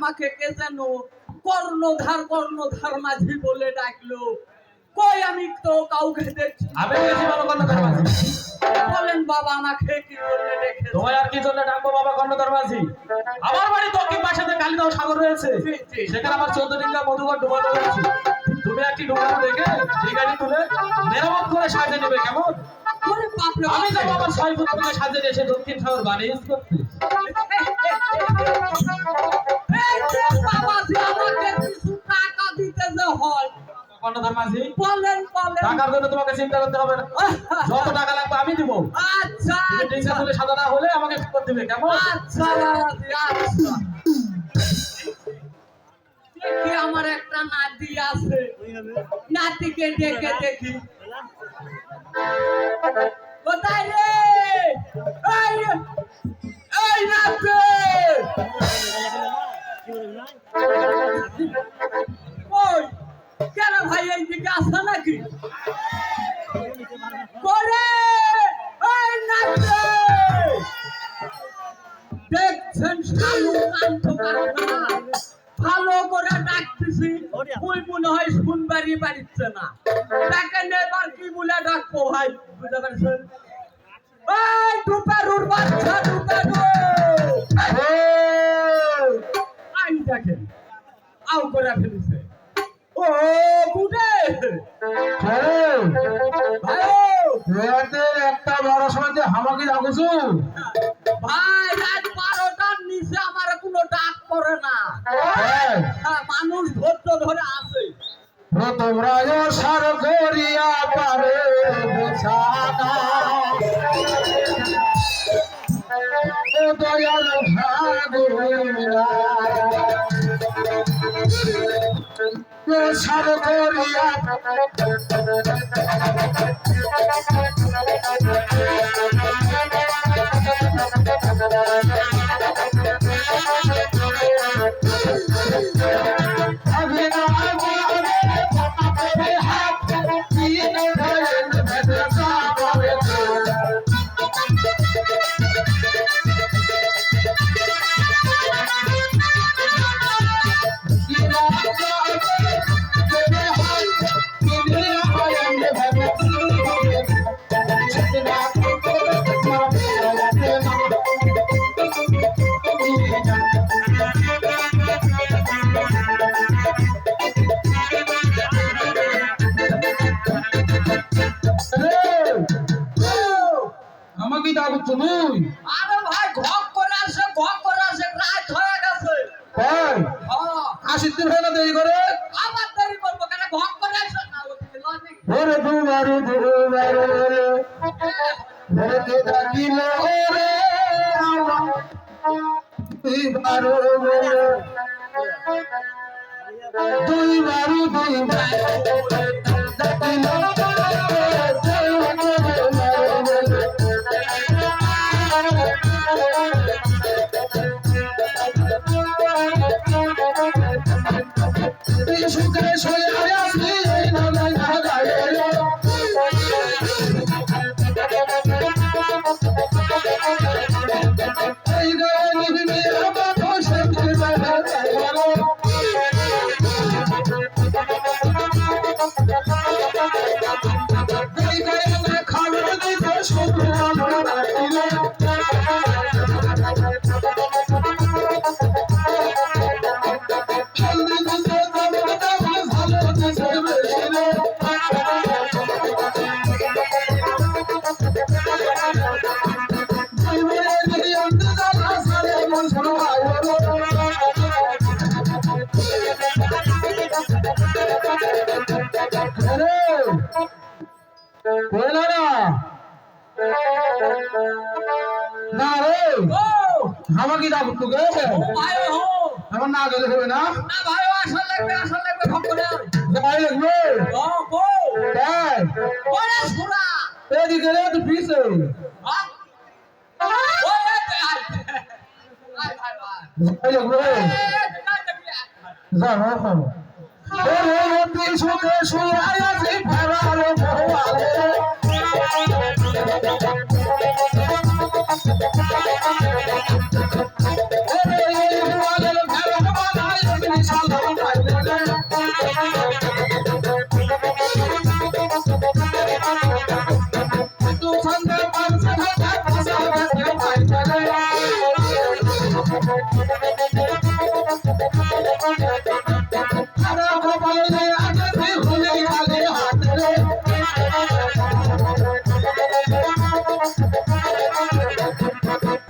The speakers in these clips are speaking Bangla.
আমাকে কে যেন কর্ণধার মাঝি বলে ডাকলো। কই আমি তো কাউকে দেখছি। আমি গেছি বাবা কর্ণধার মাঝি। বলেন বাবা আমাকে কি জন্য ডেকেছেন? তোমায় আর কি জন্য ডাকবো বাবা কর্ণধার মাঝি? আমার বাড়ি দক্ষিণ পাশে কালীদাও সাগর রয়েছে, সেখানে আমার 14 ডিঙ্গা মধুকর ডুবানো রয়েছে। তুমি একটি ডুবানো দেখে ডিঙ্গাটি তুলে মেরামত করে সাজিয়ে নেবে, কেমন? আমি তো বাবা 6 ফুট থেকে সাজিয়ে নিয়ে এসে দক্ষিণ সাগর বাণী ইউজ করতে। বাবাজি আমাকে কিছু টাকা দিতে যে হয়। কর্ণধার মাঝি বলেন টাকার জন্য তোমাকে চিন্তা করতে হবে না, যত টাকা লাগবে আমি দিব। আচ্ছা তুমি ডিঙ্গা তুলে সাজানো হলে আমাকে খবর দিবে, কেমন? আচ্ছা বাবাজি আচ্ছা। দেখি আমার একটা নাতি আছে, নাতিকে ডেকে দেখি। কোথায় রে? এই নাতি ওই কেন ভাই এইদিকে আসা নাকি? করে এই নাতি দেখছেন শালু কান্ত কারখানা ভালো করে ডাকতেছি, ওই মনে হয় শুনবারই পারিচ্ছে না। তাকে নেবার কি বলে ডাকবো ভাই, বুঝতে পারছেন? এই টুপারুর বাচ্চা টুপারু আই দেখেন আউ করে ফেলেছে। ও বুড়ে একটা বড় সময় আমাকে ডাকুছু ভাই, রাত 12টার নিচে আমার কোনো ডাক পড়ে না। মানুষ ধৈর্য ধরে আছে। তোমরা সার করিয়া পারে বিছানা ও দয়াল ভাগুরা সার করিয়া আমাকে ডাকুছ তুমি? আরে ভাই ঘক করে আসে রাত হয়ে গেছে। হ্যাঁ আসিস দিন হয় না দেরি করে? আবার দেরি করবো কেন? ঘক করে আসে না ওদিকে লজিক। ওরে দুবারে ওরে কে ডাকিল রে দুইবারে ডাকিল সুখে সয়ে আসি না রে আমাকে ডাকুন তো গে ভাই হো আমার না গেলে হবে না। না ভাই আসা লাগবে ঘক করে গাড়ি লাগবে ও গো তাই ওরে সুরা এদিকে রে তুই পিছে হ্যাঁ ওরে আই ভাই গাড়ি লাগবে যা না খাও ওরে তুই সুখে শুয়ে আছি ফেরালো ভোয়ালে ওরে ভোয়ালে ফেরালো সারা কপালে আছে হলে খালি হাত রে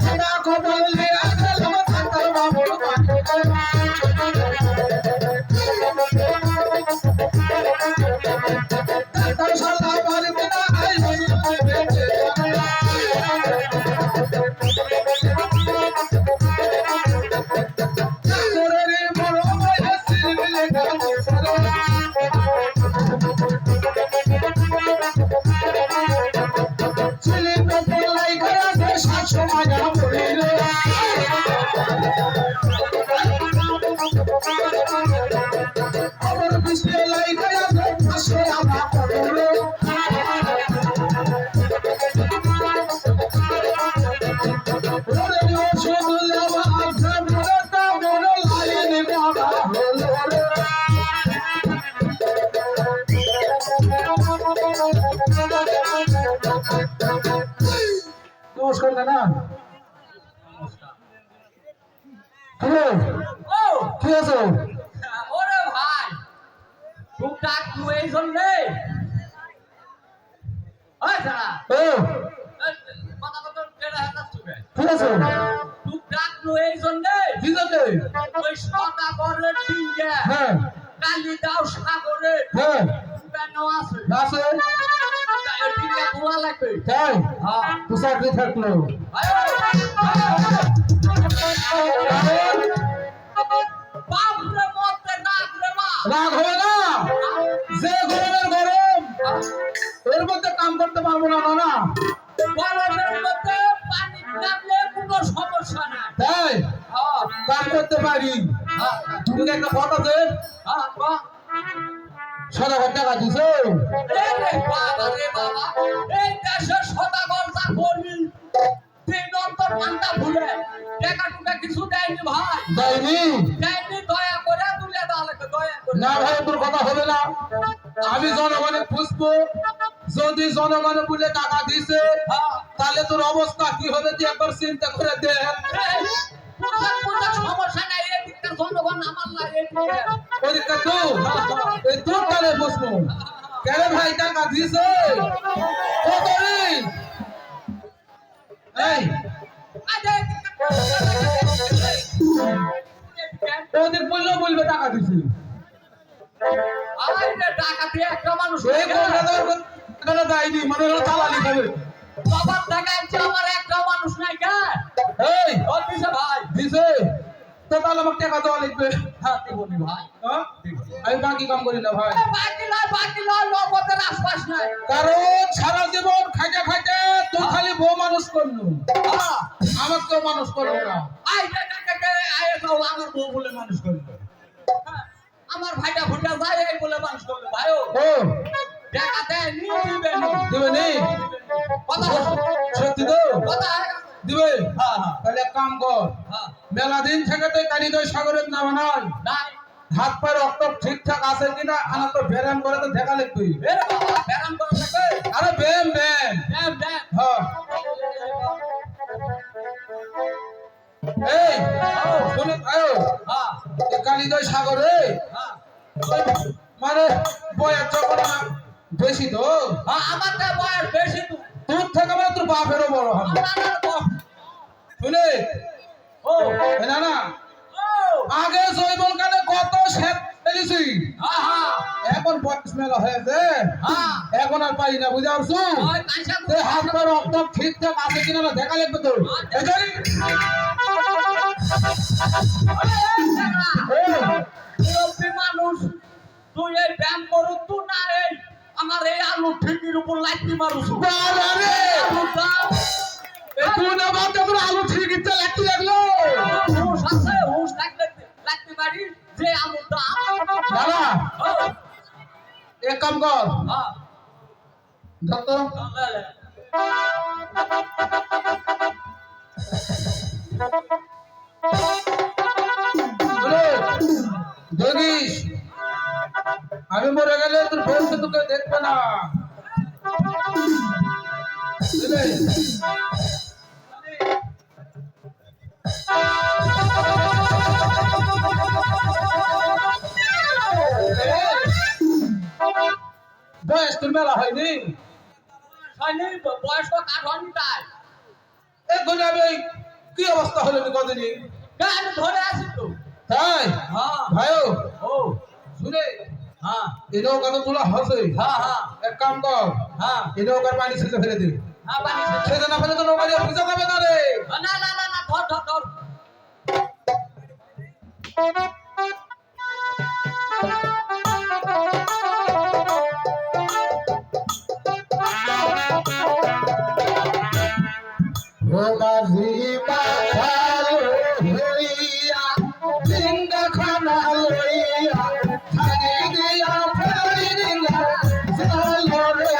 সারা কপালে আছে আমার বাবুর কাছে তার সারা পারবে না আই বেঁচে রে বড় ভাই সিলমিলে গাছে ছিলি পেটে লাই করে শাশু মায়া পড়িলে আমার বিস্তে লাই করে আসে আমরা পড়িলে ওরে ও শুনলে বাজে মরতা মন লাইনে বাবা হলো রে নমস্কার দাদা হ্যালো ও কি আছো ওরে ভাই টুকটাক তুই এই জন্যে ওই সারা ও কথা কথা কেডা হাতাস তুই কি আছো টুকটাক তুই এই জন্যে কি জানে ওই সদা করে টিঙ্গে হ্যাঁ কালি দাও সাগরে হ্যাঁ কেন আছে আছে তাই টিঙ্গে তোলা লাগবে তাই হ্যাঁ তো চাকরি থাকলো বাপরে মতে নাক রে মা রাগ হবে না যে গরমের গরম এর মধ্যে কাম করতে পারবো না না গরমের মধ্যে পানি নামলে কোনো সমস্যা নাই তাই হ্যাঁ কাম করতে পারি হ্যাঁ তুমি কি একটা কথা আছে হ্যাঁ বাহ 7,000 টাকা দিছো রে বাবা রে বাবা এই দেশের সদাগর যা করি তিন অন্তর পান্তা ভুলে টাকা টুকা কিছু দেয়নি ভাই দেয়নি দেয়নি দয়া করে তুলে দাও লাগে দয়া করে না ভাই তোর কথা হবে না আমি জনগণে খুঁজবো যদি জনগণে বলে টাকা দিছে হ্যাঁ তাহলে তোর অবস্থা কি হবে তুই একবার চিন্তা করে দেখ পুরো সমস্যা নাই এই দিকটা জনগণ আমার লাগে ওদিকটা তো এই তোর কালে বসবো কেন ভাই টাকা দিছে কত ঋণ এই ওদিক বললেও বলবে টাকা দিছে টাকা দিয়ে একটা মানুষ এই কলকাতার দেয়নি মানে হলো চালালি খাবে বাবার টাকা আনছে আমার একটা মানুষ নাই কে এই ও দিছে ভাই দিছে তো তাহলে আমাকে টাকা দেওয়া লাগবে হ্যাঁ দেবনি ভাই হ্যাঁ? আমি বাকি কাম করি না ভাই বাকি নয় নগদের আশপাশ নাই কারণ সারা জীবন খাইতে খাইতে তুই খালি বউ মানুষ করলু হ্যাঁ আমার তো মানুষ করলো না আই টাকা আয় তো আমার বউ বলে মানুষ করবে হ্যাঁ, আমার ভাইটা ফুটা যায় এই বলে মানুষ করবে ভাই ও ও টাকা দেয় নি দিবে নি দিবে নেই কথা বলো। সত্যি তো কথা দিবে হ্যাঁ হ্যাঁ তাহলে এক কাম কর হ্যাঁ মেলা দিন থেকে তো কালিদয় সাগরের নাম নাই নাই হাত পা রক্ত ঠিকঠাক আছে কিনা আনা তো ব্যায়াম করে তো দেখা লাগবে এর বাবা ব্যারাম করে থাকে আরে ব্যায়াম ব্যায়াম ড্যাম ড্যাম হ্যাঁ এই শুনে আয়ো হ্যাঁ কালিদয় সাগরে হ্যাঁ মানে বয়স যখন বেশি তো হ্যাঁ আমার তো বয়স বেশি তো তোর থেকে মানে তোর বাপেরও বড় হবে শুনে ও না না ও আগে জৈবন কালে কত শ্বেত ফেলেছি হ্যাঁ হ্যাঁ এখন বয়স মেলা হয়েছে হ্যাঁ এখন আর পাই না বুঝে পারছো ওই কাঁচা হাত পা রক্ত ঠিকঠাক আছে কিনা না দেখা লাগবে তো এই জন্যই মুরব্বী মানুষ তুই এই ব্যায়াম করু তুই না এই আমার এই আলু ঠিকির উপর লাইটি মারুস বাবা রে আলুটা তুই না বাদ তোর আলু ঠিক ইচ্ছা লাগতে লাগলো হুঁশ আছে হুঁশ লাগতে লাগতে পারি যে আলুটা দাদা এক কাম কর হ্যাঁ ধর তো দেখিস আমি মরে গেলে তোর বউকে তোকে দেখবে না বুঝলে? বয়স তোর মেলা হয়নি হয়নি বয়স্ক কার হয়নি তাই এক ঘন্টা আমি কি অবস্থা হলো নি কদিনই আমি ধরে আছি তো তাই হ্যাঁ ভাইও ও শুনে হ্যাঁ এই নৌকা তো তোলা হচ্ছে হ্যাঁ হ্যাঁ এক কাম কর হ্যাঁ এই নৌকার পানি ছেঁচে ফেলে দে হ্যাঁ পানি ছেঁচে না ফেলে তো নৌকা দিয়ে ভিজা যাবে না রে না না না না ধর ধর ধর রোগাজি পাছালো হইয়া জিন্দা খানা লইয়া থাকি দিয়া ফেরি দিলা চলো রে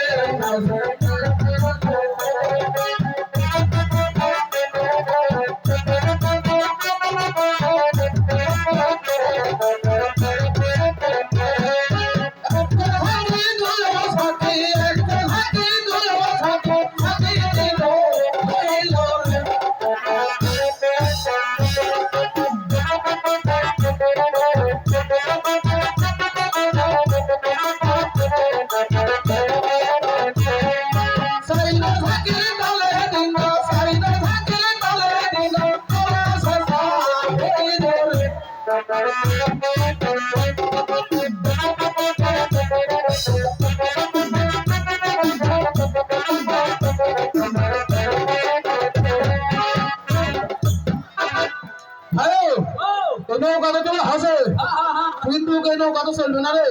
নৌকা তো তোলা হাসে হ্যাঁ হ্যাঁ হ্যাঁ কিন্তু এই নৌকা তো চলবে না রে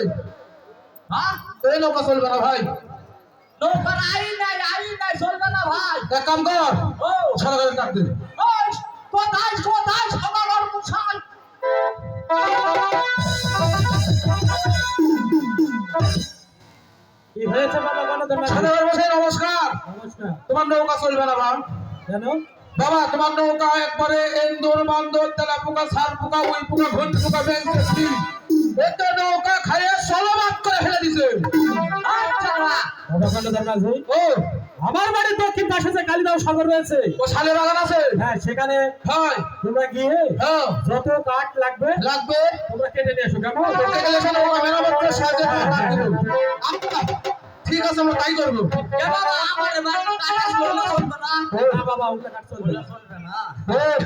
হ্যাঁ এই নৌকা চলবে না ভাই নৌকার আই নাই চলবে না ভাই এক কাম কর ও সরকারের ডাক দে ওই কোথায় কোথায় সবার আর মুছাই কি হয়েছে বাবা গণধর মাঝি? সরকার মশাই নমস্কার নমস্কার তোমার নৌকা চলবে না বাবা কেন বাবা তোমার নৌকা একবারে এন্দুর বান্দর তেলা পোকা সার পোকা ওই পোকা ঘন্টি পোকা বেঁচেছি একটা নৌকা খাইয়ে সলবাদ করে ফেলে দিছে আচ্ছা বাবা। বাবা গণধর মাঝি, ও আমার বাড়ির দক্ষিণ পাশে যে কালিদাও সাগর রয়েছে ও শালে বাগান আছে হ্যাঁ সেখানে হয় তোমরা গিয়ে হ্যাঁ যত কাঠ লাগবে লাগবে তোমরা কেটে নিয়ে এসো কেমন করতে গেলে সে নৌকা মেরামত করে সাহায্য করবো আচ্ছা ঠিক আছে আমরা তাই করবো এ বাবা আমার এবার কাটা চলবে চলবে না না বাবা ওটা কাট চলবে না। চলবে না হ্যাঁ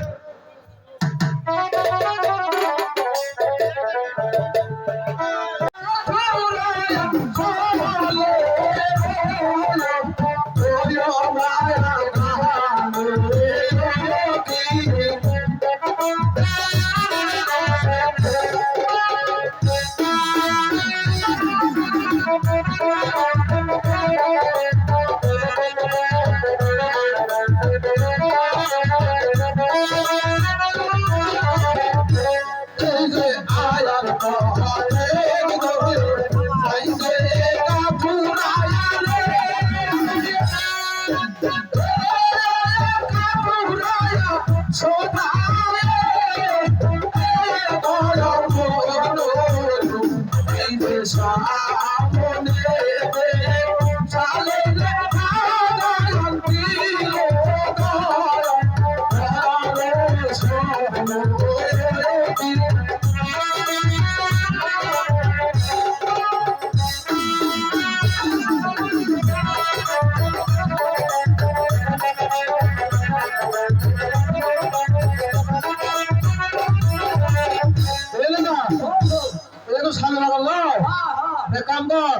কাম কর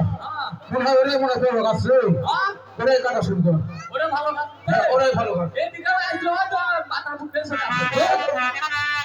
মনে হয় ওরে মনে হয় আছে ওরে কাটা শুরু কর ওরে ভালো কাজ ওরে ভালো কর এদিকে আইলো হয়তো মাথার মুখ টেনশন আছে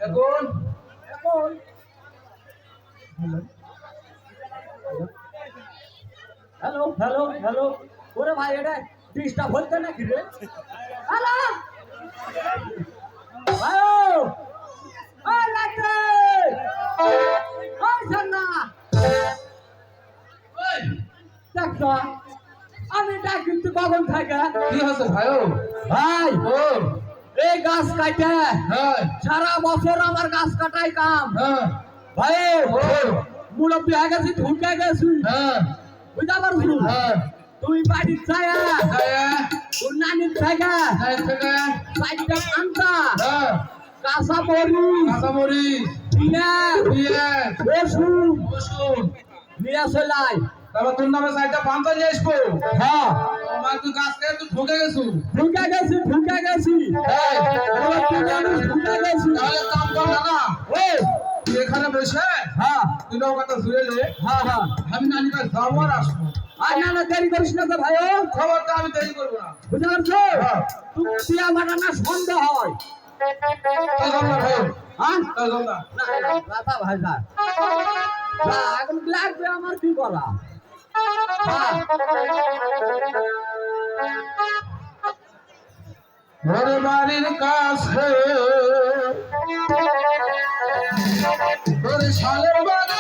এখন এখন হ্যালো হ্যালো হ্যালো ওরে ভাই এটা ডিস্টার্ব হচ্ছে নাকি রে হ্যালো ভাই ওই নাতে ওই সান্না ওই, দেখো আমি ডাকি তুই কখন থাকে কি হচ্ছে ভাইও? ভাই ও এই গাছ কাটে হ্যাঁ সারা বছর আমার গাছ কাটাই কাম হ্যাঁ ভাই ও মুরব্বী হয়ে গেছি ঢুকে গেছি হ্যাঁ বুঝতে পারছি হ্যাঁ তুই বাড়ির ছায়া ছায়া তোর নানির ছায়া ছায়া থেকে সাইডটা আনতা হ্যাঁ কাঁচা মরিচ কাঁচামরিচ পিঁয়াজ পেঁয়াজ রসুন রসুন নিয়ে চলাই তারপর তোর নামে সাইডটা পান্তা নিয়ে আসবো হ্যাঁ আমার তুই গাছ খেয়ে তুই ঢুকে গেছু ঢুকে গেছি ঢুকে গেছি হ্যাঁ মুরব্বী মানুষ ঢুকে গেছি তাহলে কাম কর না ও তুই এখানে বসে হ্যাঁ তুই নৌকাটা ঘুরে নে হ্যাঁ হ্যাঁ আমি নানি কাছে যাবো আর আসবো আর না না দেরি করিস না তো ভাইও খবরটা আমি দেরি করবো না বুঝতে পারছো হ্যাঁ। তুই আমার না সন্দেহ হয় তাই জন্য ভাই হ্যাঁ তাই জন্য রাতা ভাই না এখন লাগবে আমার কি করা হ্যাঁ। ঘরে বাড়ির কাছে ঘরে শালের বাড়ি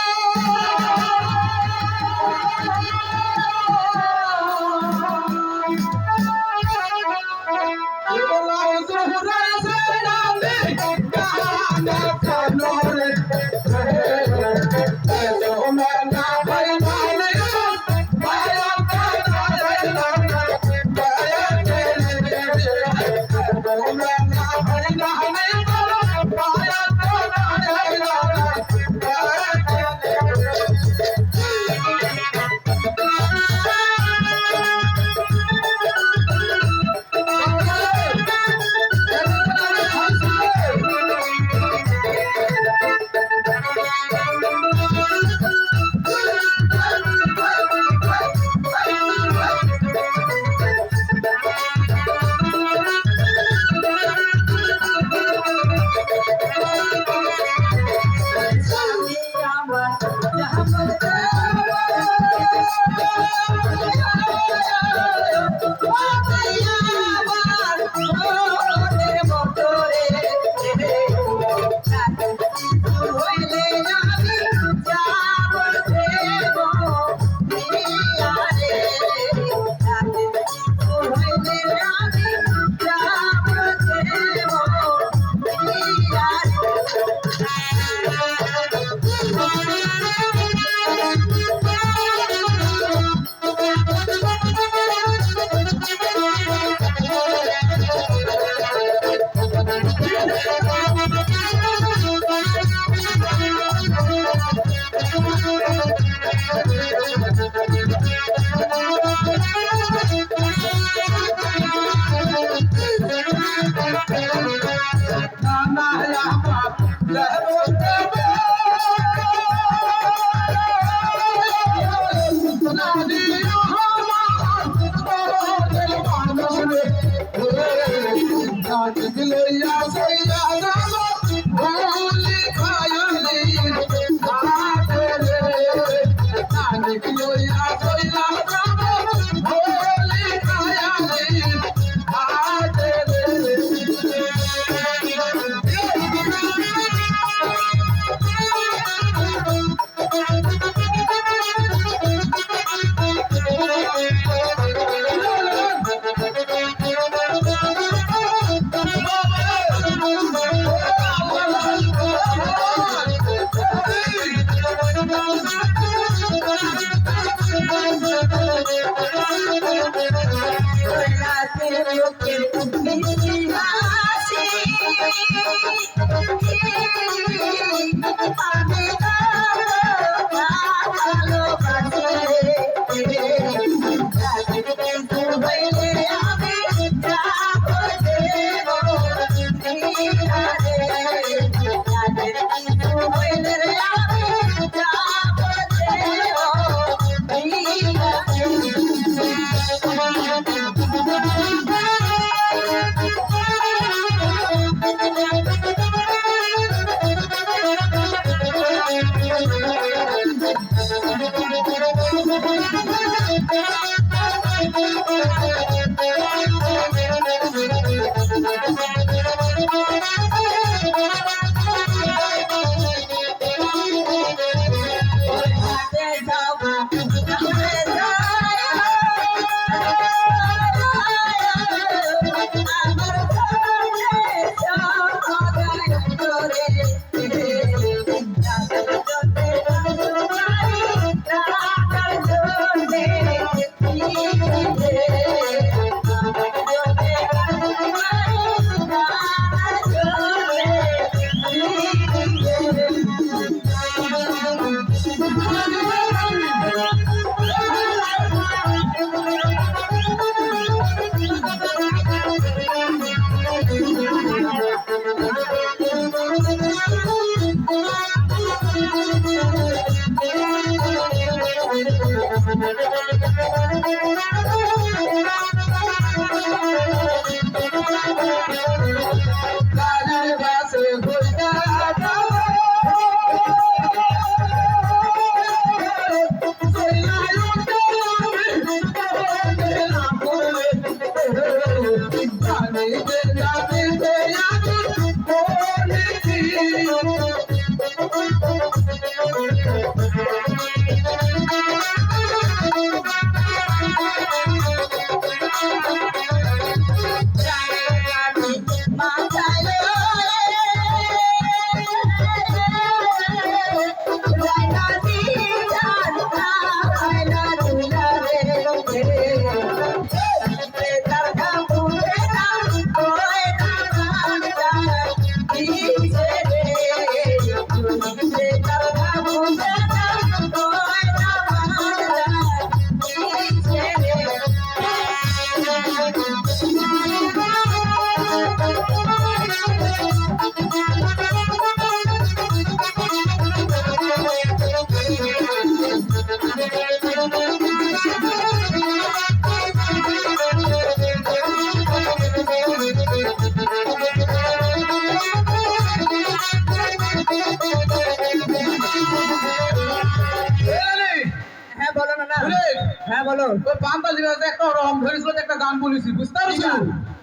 বলো ওই পান্তালি বাজে একটা রং ধরেছিল একটা গান বলেছি বুঝতে পারছো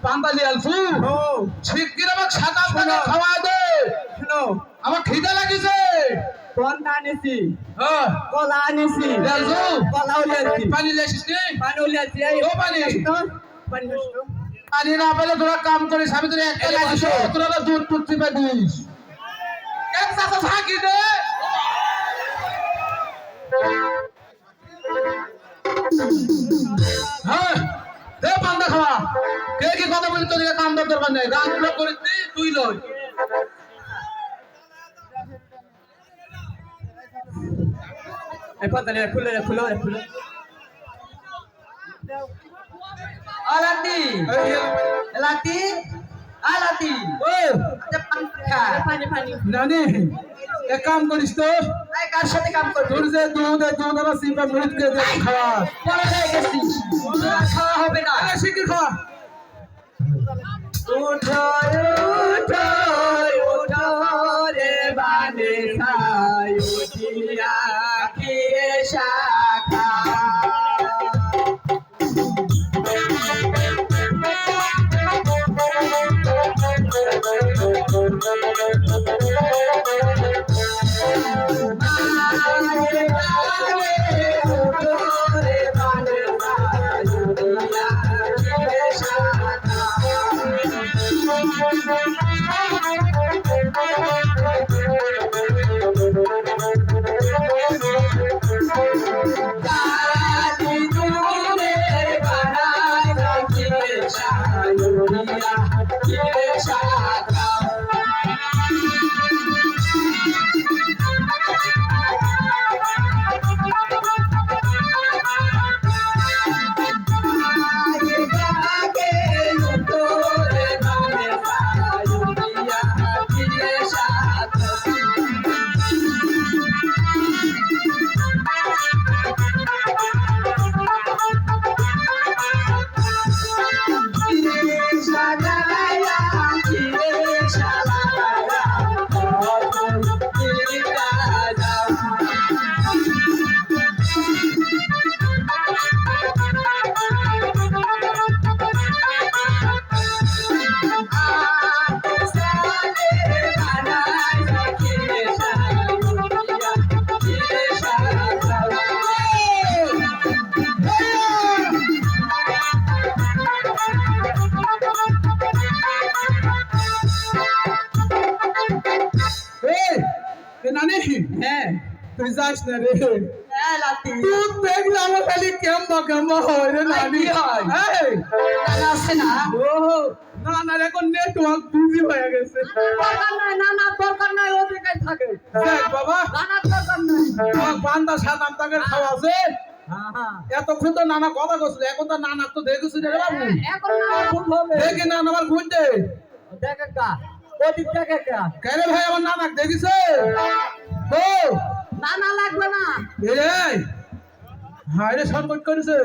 পান্তালি আলসু ও শিগগির আমাকে সাদা পানি শোনো। খাওয়া দে শুনো আমার খিদে লাগিছে কোনটা আনেছি হ্যাঁ কলা আনেছি আলসু কলাও লিয়েছি পানি লেছিস নি পানিও লিয়েছি এই ও পানি। পানি নষ্ট পানি না পেলে তোরা কাম করিস আমি তোরা একটা এই লাগিস বসো। তোরা না দুধ টুধ চিপে দিস এক চাষা থাকি দে হ্যাঁ দে পান্তা খাওয়া কে কি কথা বলি তোদিকে কাম দরকার নাই গান গুলো করিস নি, তুই লই এই পাতালে খুলে খুলে খুলে আলাতি লাতি আলাতি ও পানি পানি নানি এক কাম করিস তো এই কার সাথে কাম করবি তোর যে দুধ আমার সিপা মুড়িত কে দে খাওয়া বড় হয়ে গেছি আর খাওয়া হবে না আরে শিগগির খাওয়া উঠো উঠো উঠো রে বানে খাই উঠিয়া খেয়ে শাখা নানি হ্যাঁ তুই যাস না রে লাতি তুই দেখলে আমার খালি কেম্বা হয় রে নানি কি হয়? এই, আছে না ও না না এখন নেটওয়ার্ক বিজি হয়ে গেছে দরকার নাই না দরকার নাই ও বেকার থাকে দেখ বাবা নানা দরকার নাই আমার পান্তা সাত আমতাকে খাওয়া আছে হ্যাঁ এতক্ষণ তো নানা কথা করছিল এখন তো নানা তো দেখেছি রে বাবু এখন না ভুল হবে দেখি না আমার খুঁজ দে দেখ কা ওদিক দেখে কা কেন ভাই আমার নানা দেখিছে ও নানা লাগবে না এই হায় রে সংকট করেছে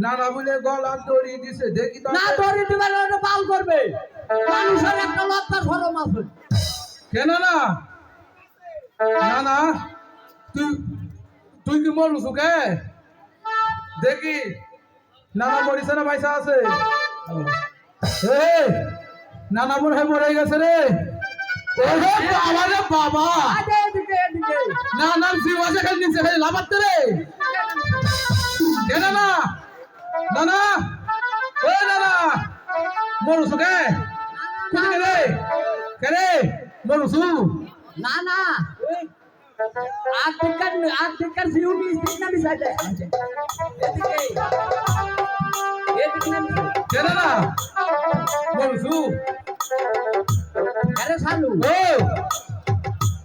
নানা বলে গলা দড়ি দিছে দেখি তো না ধরে দিবার ওটা পাল করবে মানুষের একটা লজ্জা শরম আছে কেন না না না তুই তুই কি মরুস কে দেখি নানা মরিছে না পয়সা আছে এই নানা মনে হয় মরে গেছে রে ওরে বাবা রে বাবা আরে এদিকে এদিকে নানা জীব আছে খালি নিচে খালি লাফাচ্ছে রে কেন না নানা ও নানা মরুস কে কোন রে কে রে মরুসু না না আগ সিউনি সিগনা বিসাইড এদিকে এদিকে কেন না মরুসু আরে সালু ও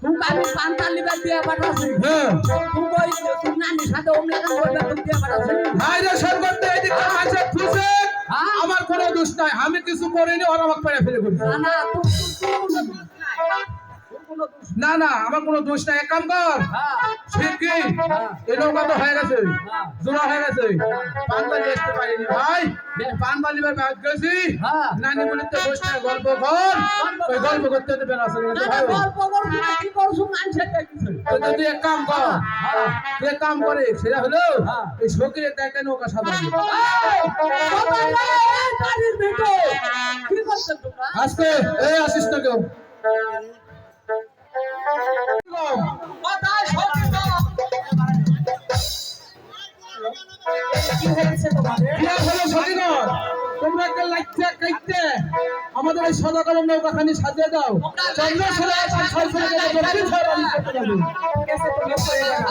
তুই আমি পান্তাল লিবার দিয়া পাঠাছি হ্যাঁ তুই কই তুই নানি সাথে ওমলা কাম করবে তুমি দিয়া পাঠাছি হায়রে সরকার তো এদিকে আছে খুশি হ্যাঁ? আমার কোনো দোষ নাই আমি কিছু করিনি ওরা আমাকে পেরে ফেলে করেছে না না তুই কোনো দোষ নাই কোনো দোষ নেই। না না আমার কোনো দোষ নাই, এক কাম কর হ্যাঁ ঠিক কি এই নৌকা তো হয়ে গেছে, জোড়া হয়ে গেছে, পান বালি আসতে পারিনি ভাই, পান বালি ভাই বাদ গেছি, হ্যাঁ। নানি বলে তো দোষ নাই, গল্প কর, ওই গল্প করতে দেবে না আসলে না, না, গল্প করবি না, কি করছু মানুষের দেখছে। তুই এক কাম কর, হ্যাঁ। তুই এক কাম করে সেটা হলো হ্যাঁ। এই শোকের দেখে নৌকা সাজাবি এই, সবাই এই বাড়ির ভিতর কি করছেন তোমরা? আজকে এই আসিস না কেউ কথায় সত্য। কি হয়েছে তোমাদের? কি হলো সতীগণ, তোমরা একটা লাইটটা কাইতে আমাদের এই সদা কলম নৌকাখানি সাজিয়ে দাও, চন্দ্র ছেলে ছয় ছেলে দক্ষিণ ছয় রানি করতে যাবে। ঠিক আছে, তুমি করে যাও।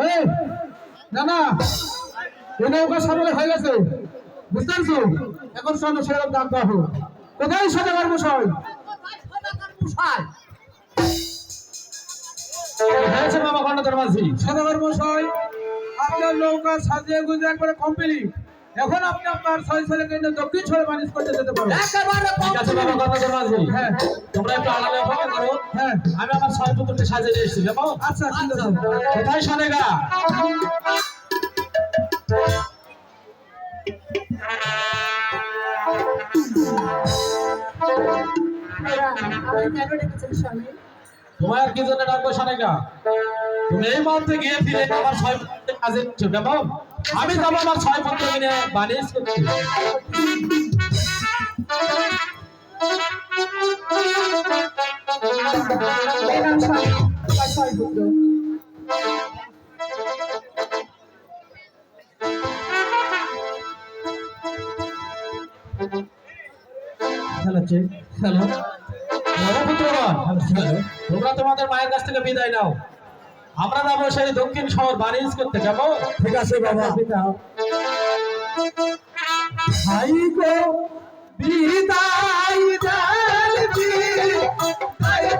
এই, না না এই নৌকা সামনে হয়ে গেছে, বুঝতে পারছো, এখন চন্দ্র ছেলের দাম দেওয়া হোক। কোথায় সদাগর মশাই? হয়েছে বাবা খন্ডধর মাঝি। সদাগর মশাই আপনার নৌকা সাজিয়ে গুজে একবারে কমপ্লিট, এখন আপনি আপনার ছয় ছেলেকে নিয়ে দক্ষিণ ছড়ে বানিশ করতে যেতে পারেন। একেবারে ঠিক আছে বাবা খন্ডধর মাঝি, হ্যাঁ তোমরা একটু আলাদা অপেক্ষা করো, হ্যাঁ আমি আমার ছয় পুত্রকে সাজিয়ে নিয়ে এসেছি কেমন? আচ্ছা ঠিক আছে। কোথায় শোনেগা? তোমার কি জন্য ডাকবো শোনেগা? তুমি এই মুহূর্তে গিয়ে ফিরে আমার ছয় পুত্রের কাজে নিচ্ছো কেমন? আমি যাবো আমার ছয় পুত্রকে নিয়ে বানিশ করছি। হ্যালো চেক হ্যালো নবপুত্রগণ, তোমরা তোমাদের মায়ের কাছ থেকে বিদায় নাও, আমরা যাবো সেই দক্ষিণ শহর বানিশ করতে কেমন? ঠিক আছে বাবা। ভাই গো বিদায় জানবি তাই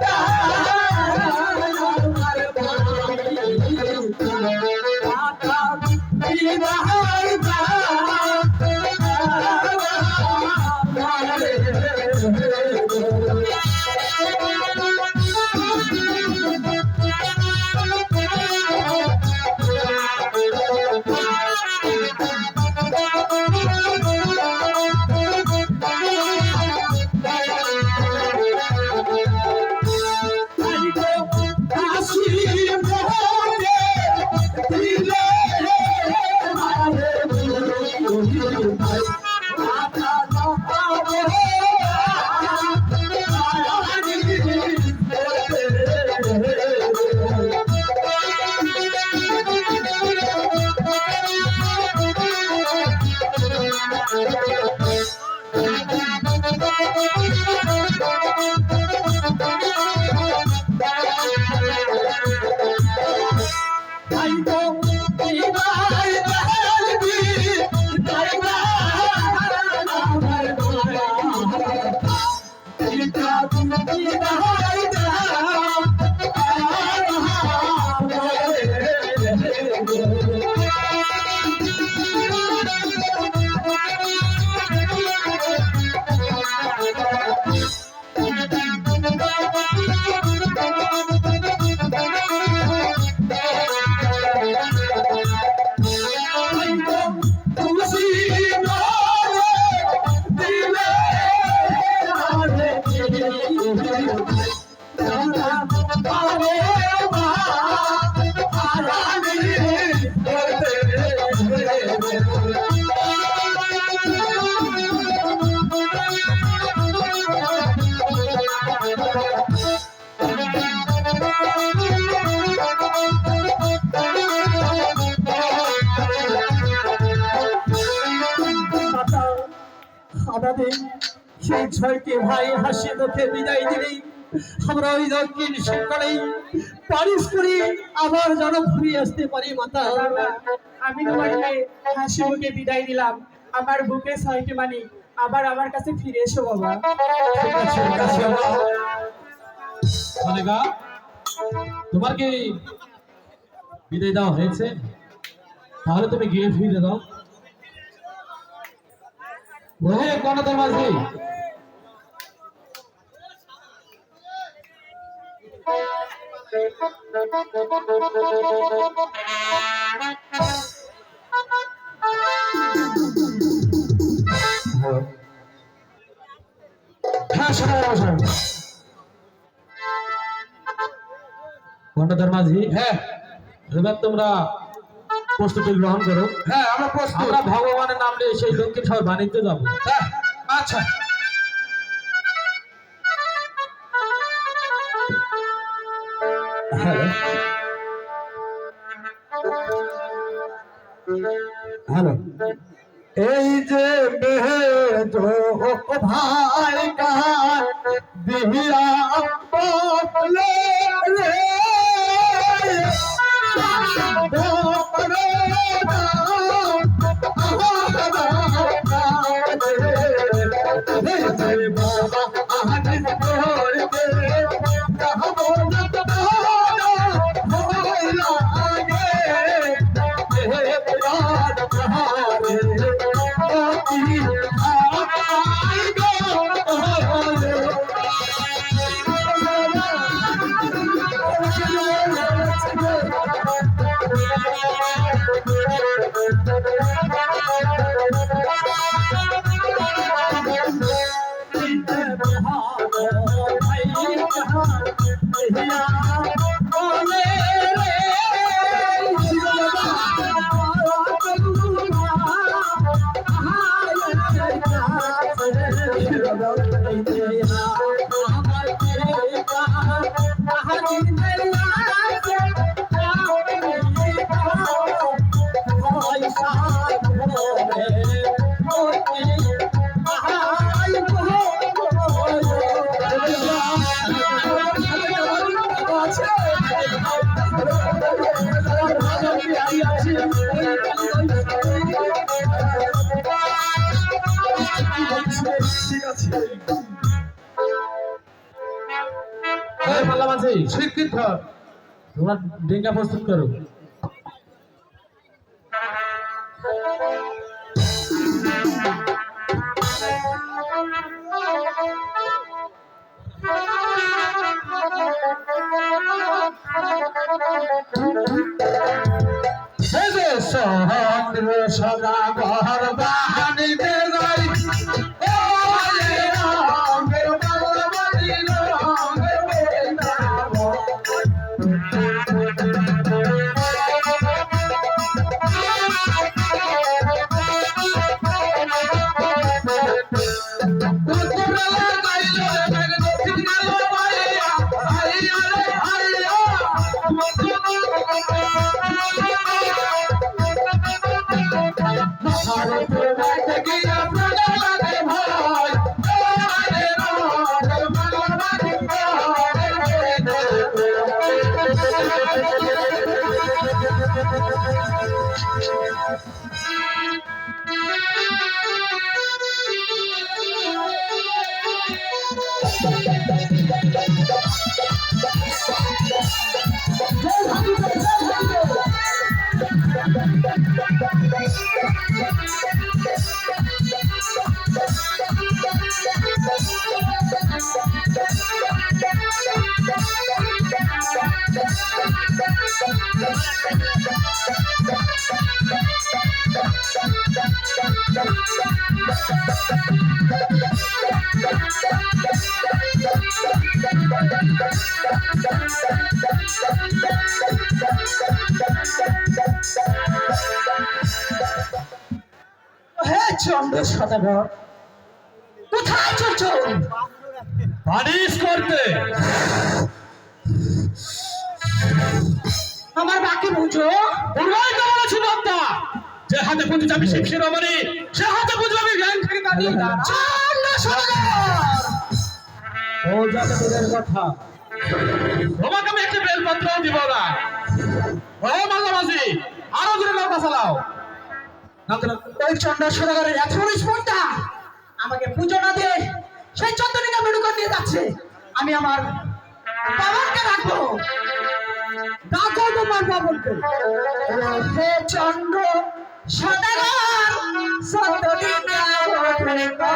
বাদে সেই 6টি ভাই হাসি মুখে বিদায় দিলেই আমরা ওই দক্ষিণ শৃঙ্খলেই পারিশ করি আবার যেন ঘুরে আসতে পারি মাতা। আমি তোমাকে হাসি মুখে বিদায় দিলাম, আমার বুকে 6টি মানি আবার আমার কাছে ফিরে এসো বাবা। কনেকা, তোমার কি বিদায় দেওয়া হয়েছে? তাহলে তুমি গিয়ে ফিরে দাও। ওহে কর্ণধর মাঝি, হ্যাঁ শোনো কর্ণধর মাঝি, হ্যাঁ এবার তোমরা প্রস্তুতি গ্রহণ করো। হ্যাঁ আমরা প্রস্তুত। আমরা ভগবানের নাম নিয়ে সেই দক্ষিণ শহর বাণিজ্য যাবো। হ্যাঁ আচ্ছা হ্যালো, এই যে ভাই কার বিহিয়া বলে রে মাল্লা মাঝি, স্বীকৃত। তোমরা ডিঙ্গা প্রস্তুত করো। সদা ঘর বাহানি বেজাই চন্দ্র সদাগর কোথায় চলছো? পানিশ করতে। আমার বাকি বুঝো। পূর্বাই তো বলেছি বক্তা, যে হাতে পুঁজি যাবি শিব শিরোমণি, সে হাতে পুঁজি আমি জ্ঞান থেকে দাঁড়িয়ে। ও যাতে দূরের কথা, তোমাকে আমি একটি বেলপত্র দিব না। ও মাঝামাঝি আরো জোরে নৌকা চালাও। ওই চন্দ্র সদাগরের এত বড় স্পর্ধা আমাকে পুজো না দিয়ে সেই চন্দ্রনিকা মেডুকার দিয়ে যাচ্ছে। আমি আমার বাবাকে রাখবো। ডাকো তোমার বাবুকে। হে চন্দ্র সদাগর চন্দ্রনিকা মেডুকা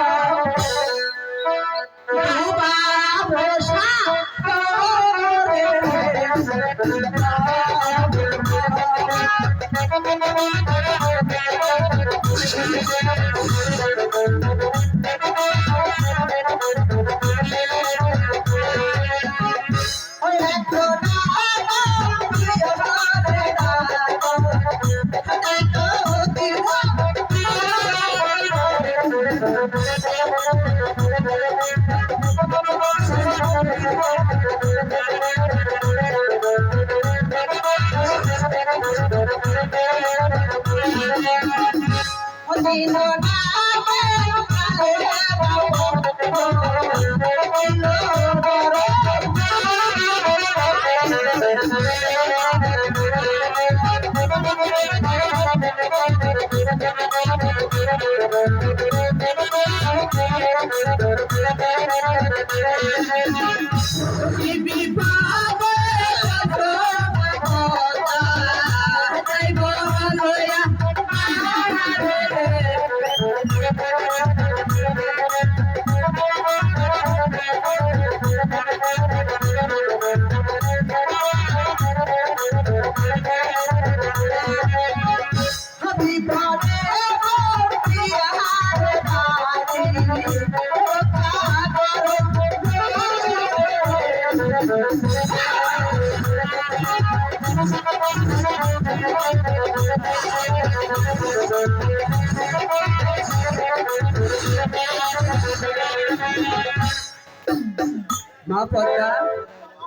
মা পদ্মা,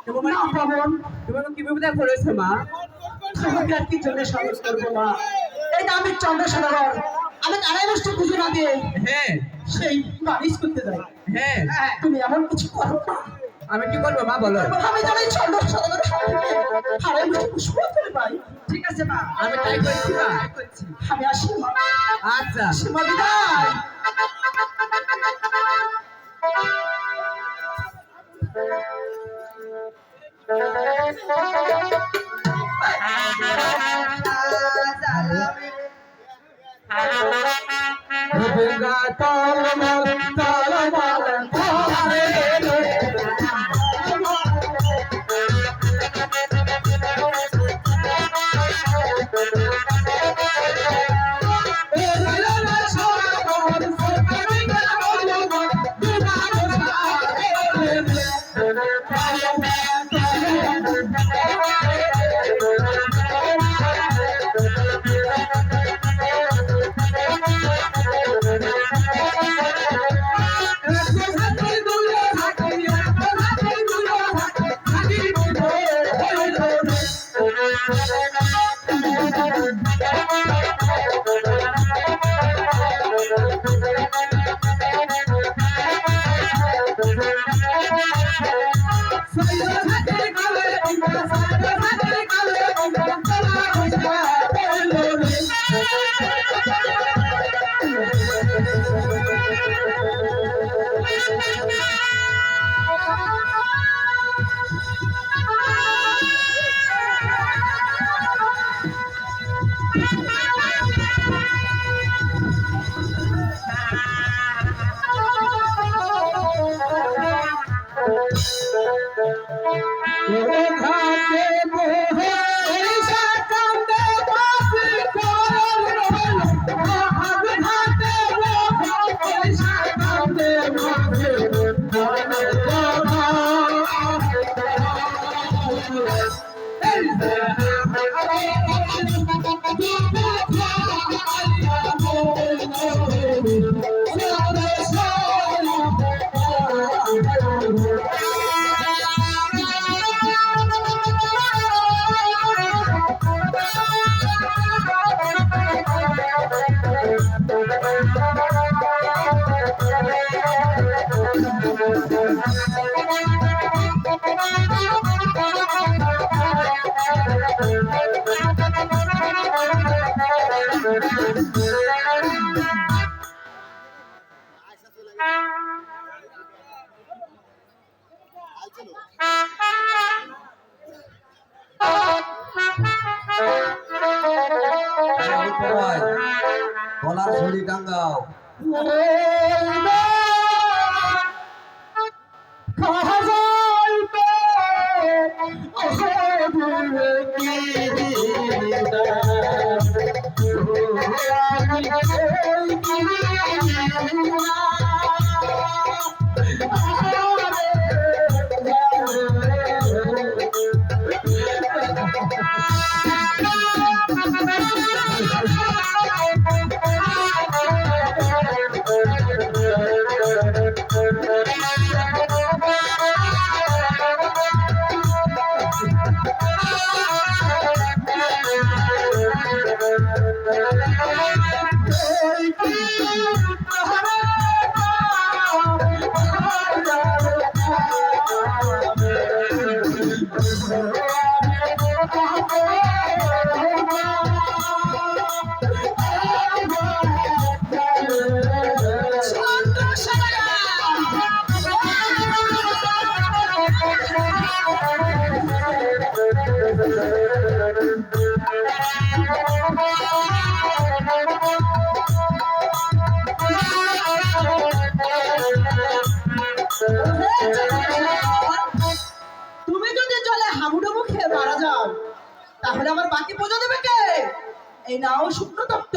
তোমার তোমাকে কি বিপদে পড়েছে মা? তোমাকে আর কি জন্য সাহস করবো মা? এই যে আমি চন্দ্র সদাগর, আমি আড়াই বছর পুজো না দিয়ে হ্যাঁ সেই বারিশ করতে যাই। হ্যাঁ, তুমি এমন কিছু করো না। আমি কি করবো মা বলো? আমি জানি চন্দ্র সদাগরের হাত থেকে আড়াই বছর পুষ্প করে পাই। ঠিক আছে মা, আমি তাই করছি মা। আমি আসি মা। আচ্ছা সীমা বিদায়। Hey! গলার ছড়ি টাঙ্গাও। তুমি যদি জলে হাবুডুবু খেয়ে মারা যাও তাহলে আমার বাকি পূজা দেবে কে? এই নাও শুকনো তপ্ত,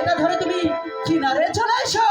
এটা ধরে তুমি কিনারে চলে এসো।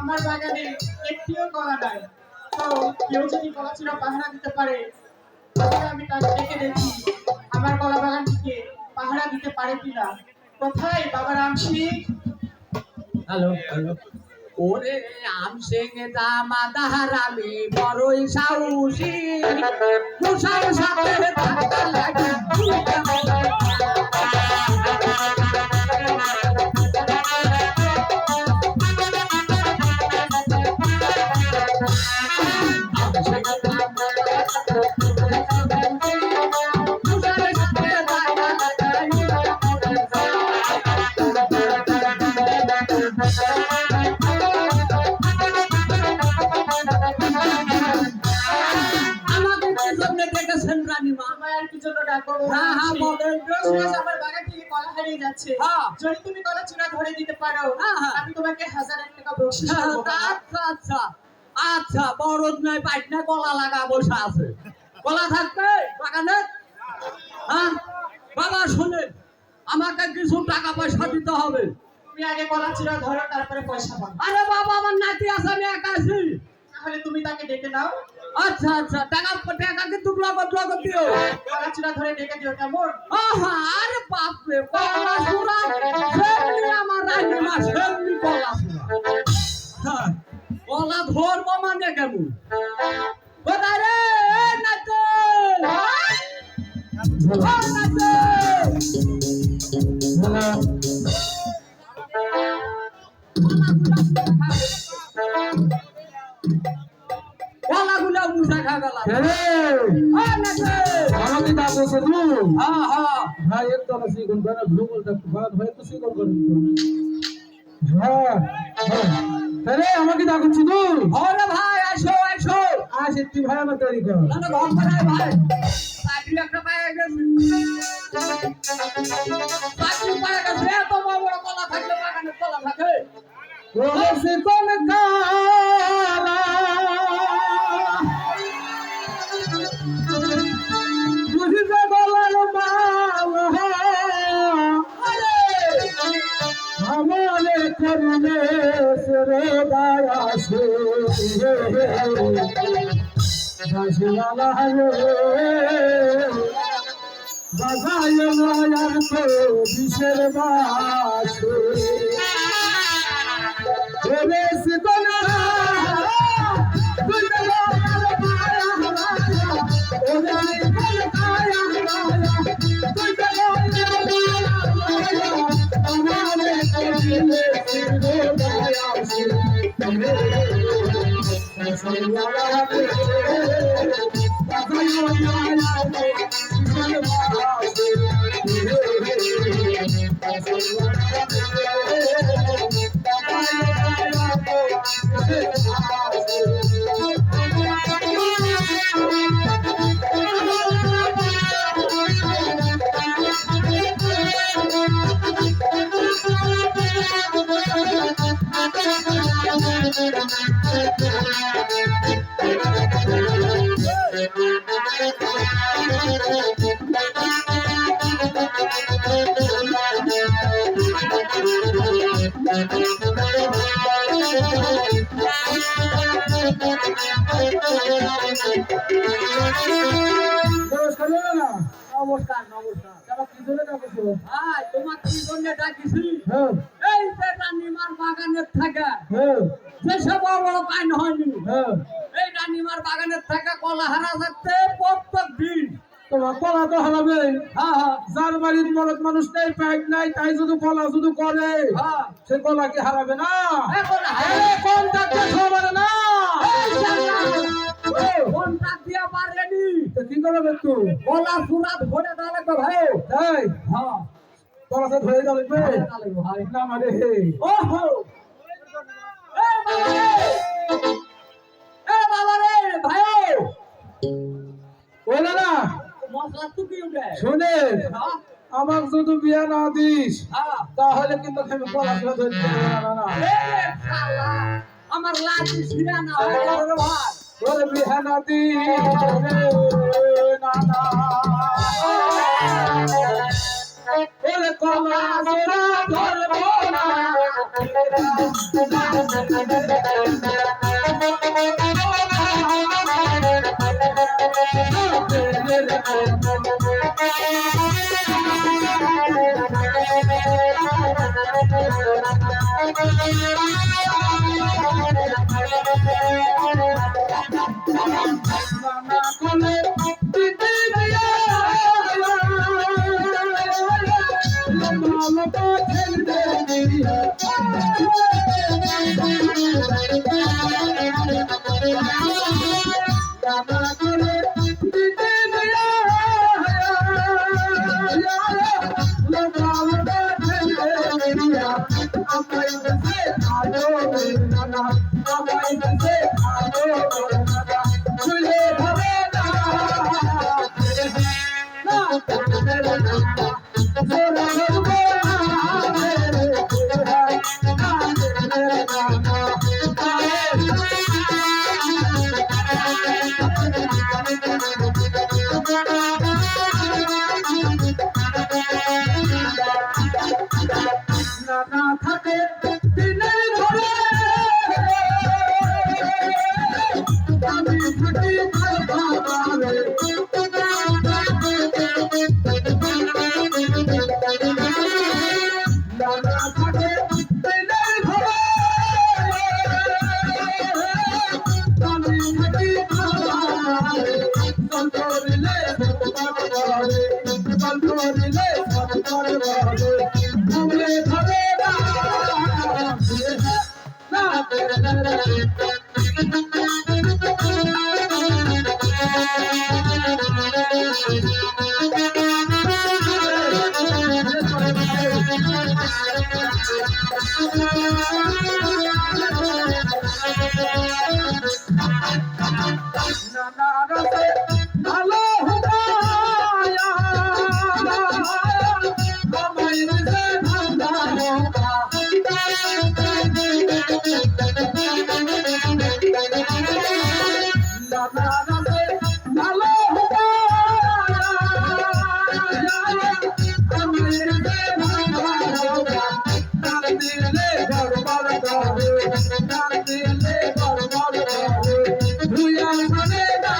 আমার বাগানে একটিও কলা নাই। তো কেউ যদি কলা চিরা পাহারা দিতে পারে তাহলে আমি তাকে ডেকে দেখি আমার কলা বাগানটিকে পাহারা দিতে পারে কিনা। কোথায় বাবা রাম সিং? হ্যালো হ্যালো ওরে আম সিংহে দামাদার আমি বড়ই সাহসী মুসার সাথে ধাক্কা লাগে আমার কি জন্য ডাকবো? হ্যাঁ, হ্যাঁ, বলেন। রোজ রোজ আমার বাগান থেকে কলা হারিয়ে যাচ্ছে। হ্যাঁ। যদি তুমি কলা চূড়া ধরে দিতে পারো হ্যাঁ, হ্যাঁ। আমি তোমাকে 1000 টাকা বকশিশ দেবো বাবা। আচ্ছা আচ্ছা আচ্ছা বরদ নাই পাইটনা কলা লাগা বসে আছে কলা থাকবে বাগানে হ্যাঁ বাবা শুনেন আমাকে কিছু টাকা পয়সা দিতে হবে তুমি আগে কলা চূড়া ধরো তারপরে পয়সা পাবে। আরে বাবা আমার নাতি আছে আমি একা আছি তাহলে তুমি তাকে ডেকে নাও, আচ্ছা আচ্ছা টাকা টাকা কিন্তু লগত দিও কলা চূড়া ধরে ডেকে দিও, কেমন? আহা আরে বাপ রে কলা সুরা সেমনি আমার রানী মা সেমনি কলা সুরা হ্যাঁ কলা ধরবো মানে কেমন কোথায় রে নাচো নাচো কলাগুলা মুসা খা গেল নাচো আমাকে ডাকো শুধু হ্যাঁ হ্যাঁ ভাই একটু আমার সিগুন করে গ্লোবাল ডাকতে ভাই ভাই তো সিগুন করে হ্যাঁ আরে আমাকে ডাকো শুধু ওরে ভাই আসো আসো আজ একটি ভাই আমার তৈরি কর না না ঘর বানাই ভাই চাকরি একটা পায়ে গেছে চাকরি পায়ে গেছে এত বড় বড় কলা থাকলে বাগানে কলা থাকে ওরে সে কোন কালা বুঝিতে বলার মাল আমারে করুণে সরে দায়াসে বাজওয়ালা রে বাজায় নয়ার তো বিশের বাসে ওরে সে কোন Thank you. নমস্কার না নমস্কার নমস্কার। তারা কি জন্য ডাকছো? ভাই তোমার কি জন্য ডাকিছি? হ্যাঁ এই যে রানীমার বাগানের থাকে হ্যাঁ যেসব বড় বড় পাইন হয়নি, হ্যাঁ এই রানীমার বাগানের থেকে কলা হারা যাচ্ছে প্রত্যেক দিন। তোমার কলা তো হারাবে। হ্যাঁ হ্যাঁ যার বাড়ির মরদ মানুষ নেই প্যাক নাই তাই যদি কলা শুধু করে হ্যাঁ। সে কলা কি হারাবে না? এখন কোন ডাক্তার খাবার না ফোনটা দিয়া পারেনি, তো কি করবে তুই? কলা সুরাত ভরে দেওয়া লাগবে ভাই। তাই হ্যাঁ কলা সে ধরে যাবে দেওয়া লাগবে ভাই। না মানে ওহো এই বাবা রে, এই বাবা রে ভাই, ওই না না মশলা তুই উঠে শুনে হ্যাঁ আমার যদি বিয়া না দিস হ্যাঁ। তাহলে কিন্তু আমি কলা ধরে ধরতে পারবো না। এই শালা, আমার লাঠি ছিঁড়া না হয়ে গেল রে ভাই। ওরে বিয়া না দিস না না ওরে কলা জোড়া ধরবো না। নানা কোলে দিতে দিয়া লম্বা লম্বা ছেলে দিয়া নানা কোলে দিতে দিয়া লম্বা লম্বা ছেলে দিয়া আমায় বসে আলো নানা আমায় বসে আলো নানা চলে হবে না না জোরে হবে না থাকে দিনের ধরে আমি থাকি ভালো নানা থাকে দিনের ধরে আমি থাকি ভালো সন্তরিলে সন্তরিলে ভুলে ধরে না নানা রসে ভালো হুকায়া আমায় রসে ভালো নানা রসে ভালো হুকায়া আমায় রসে ভালো ডাক দিলে বরবার করে ডাক দিলে বরবার করে ভুয়া মানে না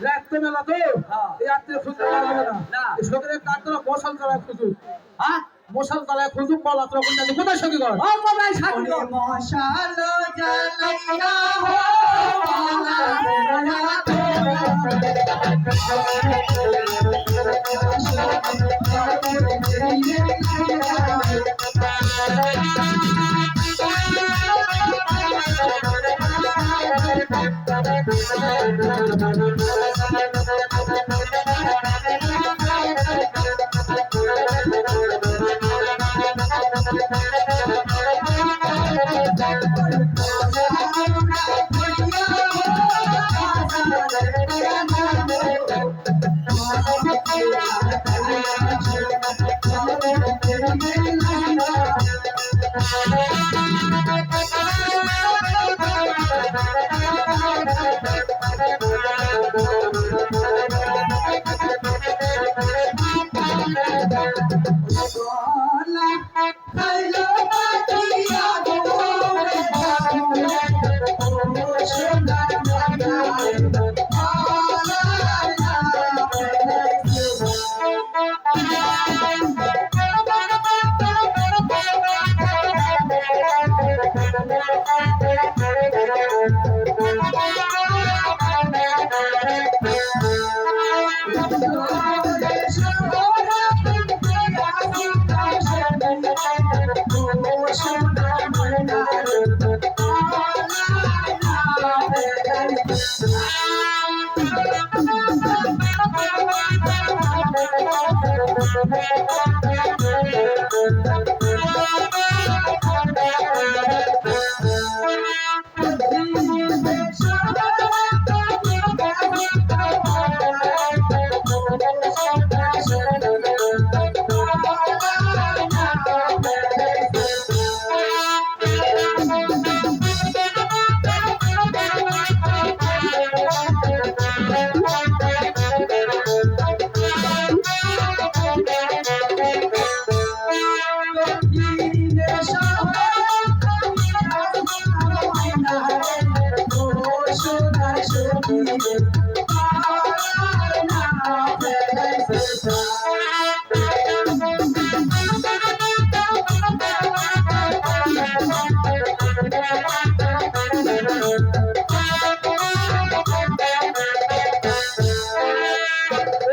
রাত্রে মেলা তো এই রাত্রে খুঁজতে পারবে না সকালে কাটতে মশাল চালায় খুঁজু হ্যাঁ মশাল চালায় খুঁজু কলা তোরা কোথায় সঙ্গে কর ও বাবা সাথী মশাল জ্বালাইয়া হো Thank you.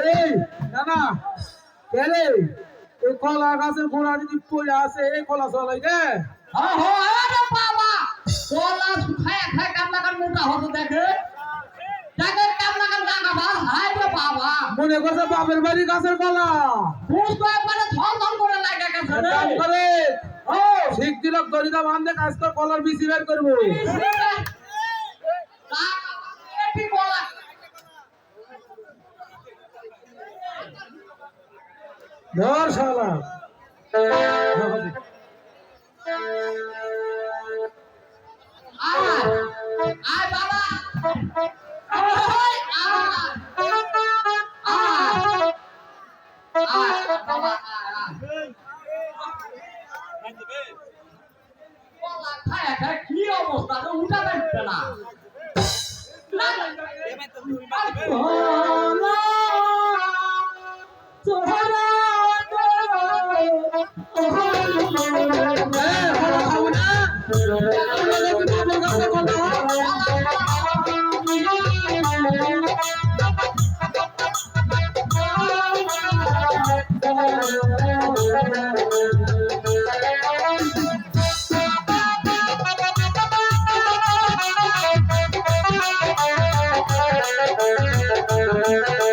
এই না না কে রে এই কলা গাছের গোড়া যদি পড়ে আছে এই কলা চলাই রে আরে বাবা কলা খায় খায় কামলাকার মোটা হতো দেখে দেখে কামলাকার টাকা ভাল হাই রে বাবা মনে করছে বাপের বাড়ি গাছের কলা বুঝতো একবারে ধন ধন করে লাগে গেছে রে কাম করে ও ঠিক দিলক দরিদা বান্ধে কাজ কর কলার বিচি বের করবো এটি কলা ধর শালা আয় বাবা কি অবস্থা উঠা দেখতে না Thank you.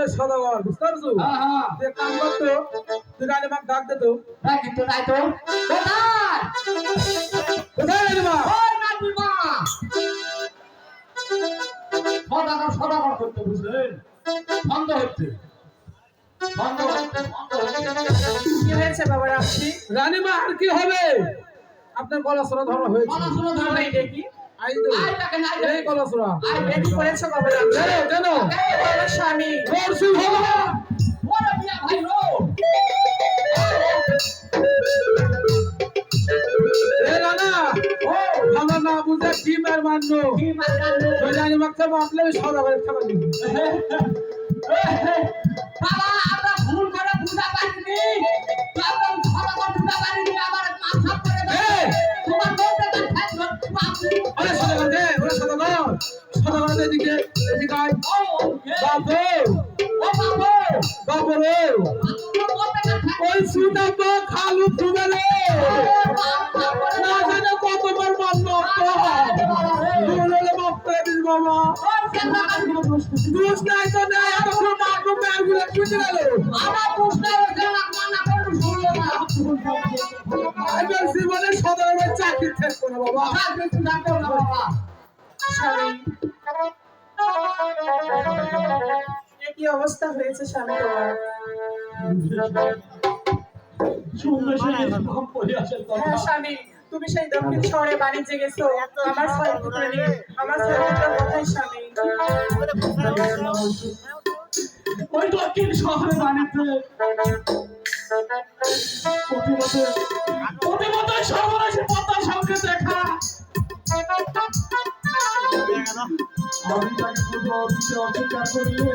হলে সদাগর বুঝতে পারছো হ্যাঁ হ্যাঁ যে কাম করতো তুই রানীমাকে ডাক দে তো না কিন্তু নাই তো কোথায় কোথায় রানীমা ওই নাতিমা সদাগর করতে বুঝলেন বন্ধ হচ্ছে কি হয়েছে বাবা রামসি? রানীমা আর কি হবে আপনার গলাসরা ধরা হয়েছে পড়াশোনা ধরে এই দেখি আই তো আয় তাকে নাই এই গলাসরা আর বেটি করেছো বাবা রামসি? কেন এই বলো স্বামী পরশু ভবা বড় মিয়া ভাই রো এ রানা ও আমার না বুঝে কি মার মারলো কি মারলো ওই রানীমাকে মারলে সদাগরের খাবার দিবি বাবা আমরা ভুল করে বুঝা পারিনি তখন সদাগর বুঝা পারিনি আমার মাথা করে এই! তোমার মধ্যে তো ঠ্যাং ধরতে পারছি ওরে সদাগর দে ওরে সদাগর এদিকে এদিকে আয় ও বাবু ও বাবু বাবু রে তোমার মধ্যে তো ঠ্যাং ওই সুদাবা খালু ফুবেলে না জানে কতবার মারলো দুলে বাপ করে দিস বাবা দুষ নাই তো নাই এতক্ষণ মারবো প্যারগুলো ছুটে গেল আমার প্রশ্ন হচ্ছে না করে শুনলো না আমি জীবনে সদাগরের চাকরি শেষ করে বাবা কাজে সুদা করো না বাবা স্বামী এ কি অবস্থা হয়েছে স্বামী তোমার? হ্যাঁ স্বামী, তুমি সেই দক্ষিণ শহরে বাণিজ্যে গেছো আমার ছয় পুত্র নিয়ে। আমার ছয় পুত্র কোথায় স্বামী? ওই দক্ষিণ শহরে বাণিজ্যে প্রতিমতো সর্বনাশী পদ্মার সঙ্গে দেখা আমি তাকে পুজো অফিসে অস্বীকার করলে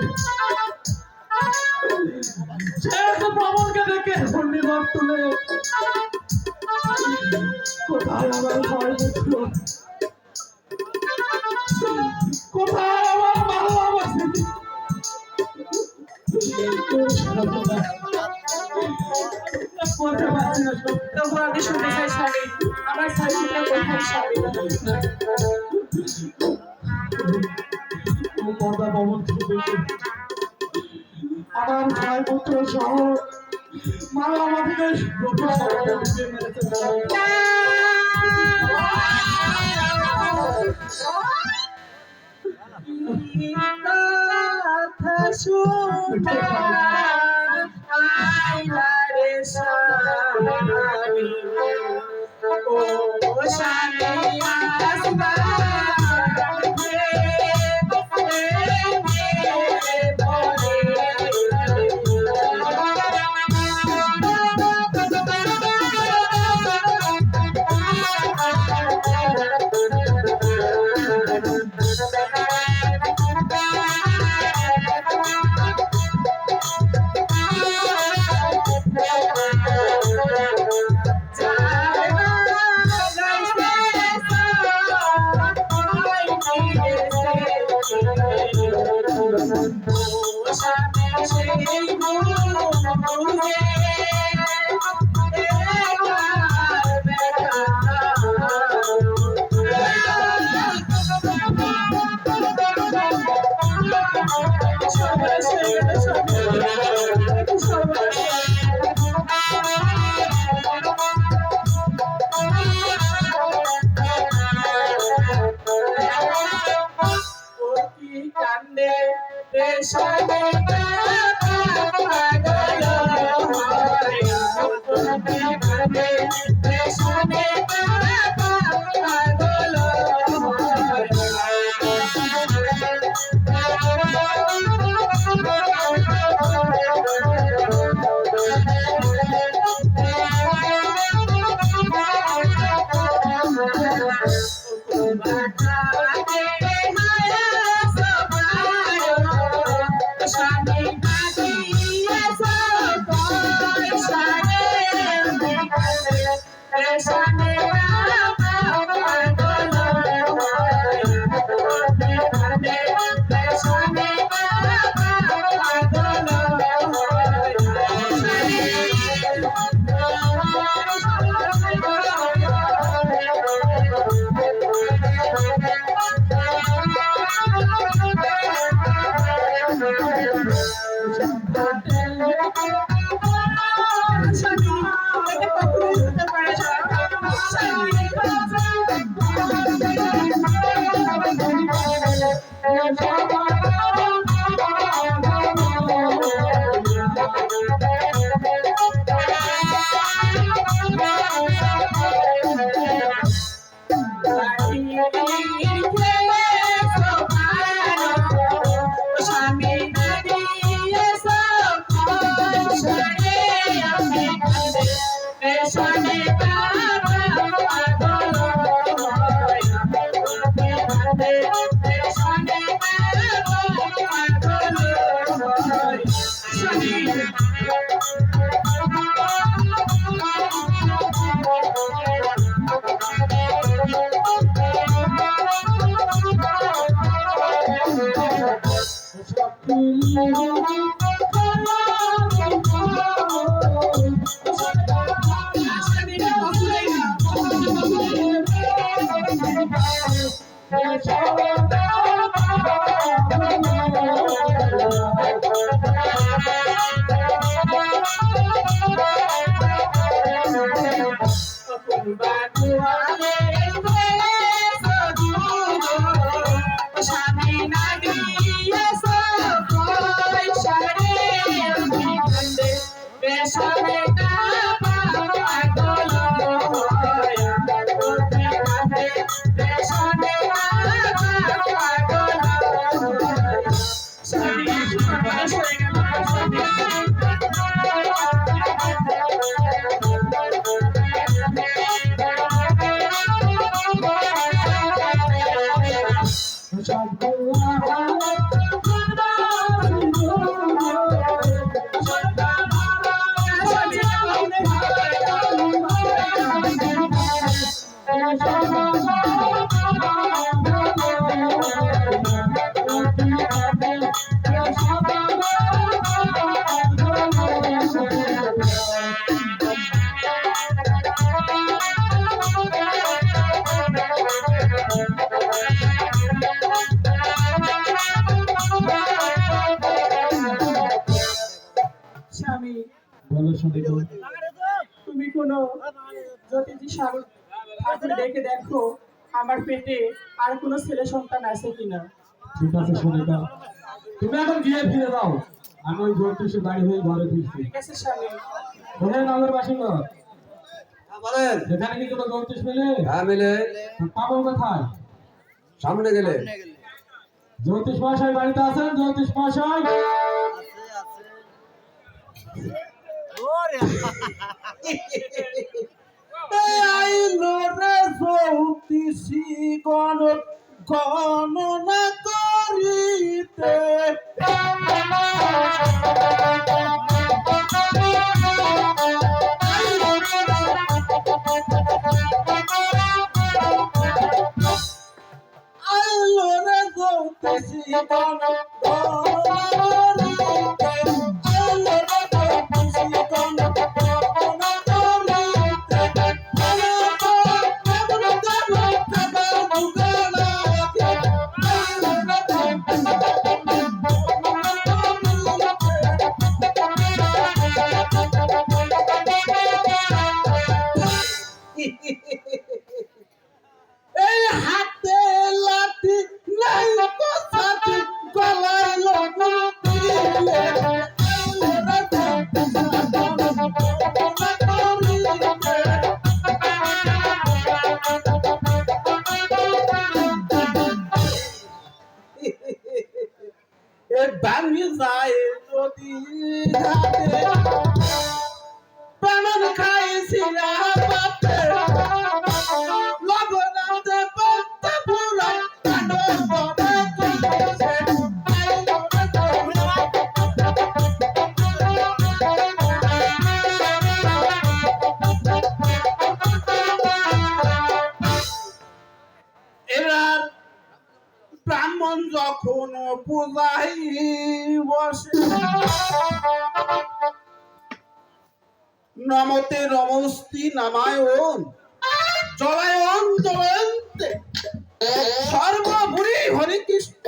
সে তো প্রবলকে দেখে ঘূর্ণিঝড় তুলে কোথায় আমার ভয় দেখল কোথায় আমার ভালোবাসা বলতে পারছি না সত্যি। তবু আমি শুনতে চাই স্বামী, আমার ছয় পুত্র কোথায় স্বামী? ও পর্দা ভবন থেকে আমার ভাই পুত্র সহ মালা আমাকে কথা শুনতে আইলা রে স্বামী, ও স্বামী আসমানে কান্দে রেশমে পাগল কান্দে রেশমে পাগল কোনো জ্যোতিষী ঠাকুর দেখে দেখো আমার পেটে আর কোনো ছেলে সন্তান আছে কিনা। ঠিক আছে সুনিতা, তুমি এখন গিয়ে ফিরে দাও, আমি ওই জ্যোতিষী বাড়ি হয়ে ঘরে ফিরছি। ঠিক আছে স্বামী। কোথায় নগর বাসিন্দা? বলেন। এখানে কি কোনো জ্যোতিষ মিলে? হ্যাঁ মিলে। পাবো কোথায়? সামনে গেলে। জ্যোতিষ মহাশয় বাড়িতে আছেন? জ্যোতিষ মহাশয় আইলো রে জ্যোতিষী গণনা করিতে আইলো রে জ্যোতিষী গণনা করিতে আইলো রে জ্যোতিষী গণনা এই হাতে লাঠি নাই কোথাতে গলায় লগন দিলে ভাঙি যায় যদি ঘাটে প্রাণ খাইছি না বাপে লগনাতে পড়তে পুরা কাঁদর বনে কিনেছে এবার ব্রাহ্মণ যখন পূজাই বসে নমতে নমস্তি নামায়ন জলায়ন জয়ন্তে সর্বপুরী হরে কৃষ্ণ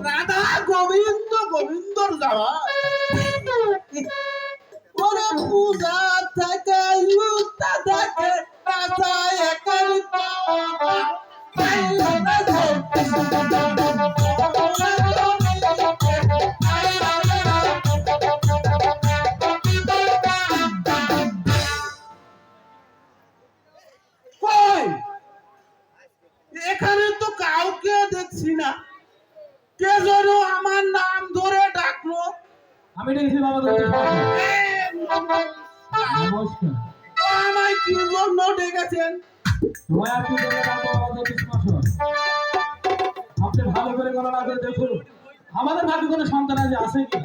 রাধা গোবিন্দ গোবিন্দর যাওয়া ওরে পূজা থেকে ইউতা দেখে রাজায় একার এখানে তো কাউকে দেখছি না, কে যেন আমার নাম ধরে ডাকলো। আমি দেখছি বাবা জ্যোতিষ মহাশয়। নমস্কার। আমায় কি জন্য ডেকেছেন? তোমায় আর কি বলে ডাকবো বাবা জ্যোতিষ মহাশয়? আপনি ভালো করে গণনা করে দেখুন আমাদের ভাগ্যে কোনো সন্তান আছে কি?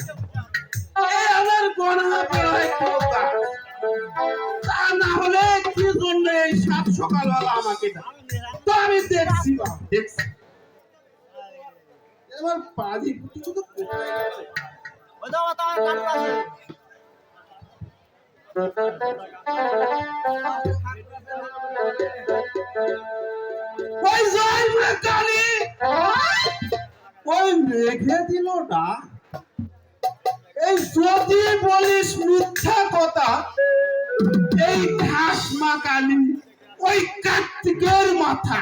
আমার গণনা করার কথা। তা না হলে কি জন্য এই সাত সকালবেলা আমাকে তো আমি দেখছি বা দেখছি এবার পাজি পুটি তো কোথায় গেছে? ওই জয় মা কালী ওই মেঘে দিল না। এই যদি বলিস মিথ্যা কথা, এই ঘাস মা কালী ওই কার্তিকের মাথা।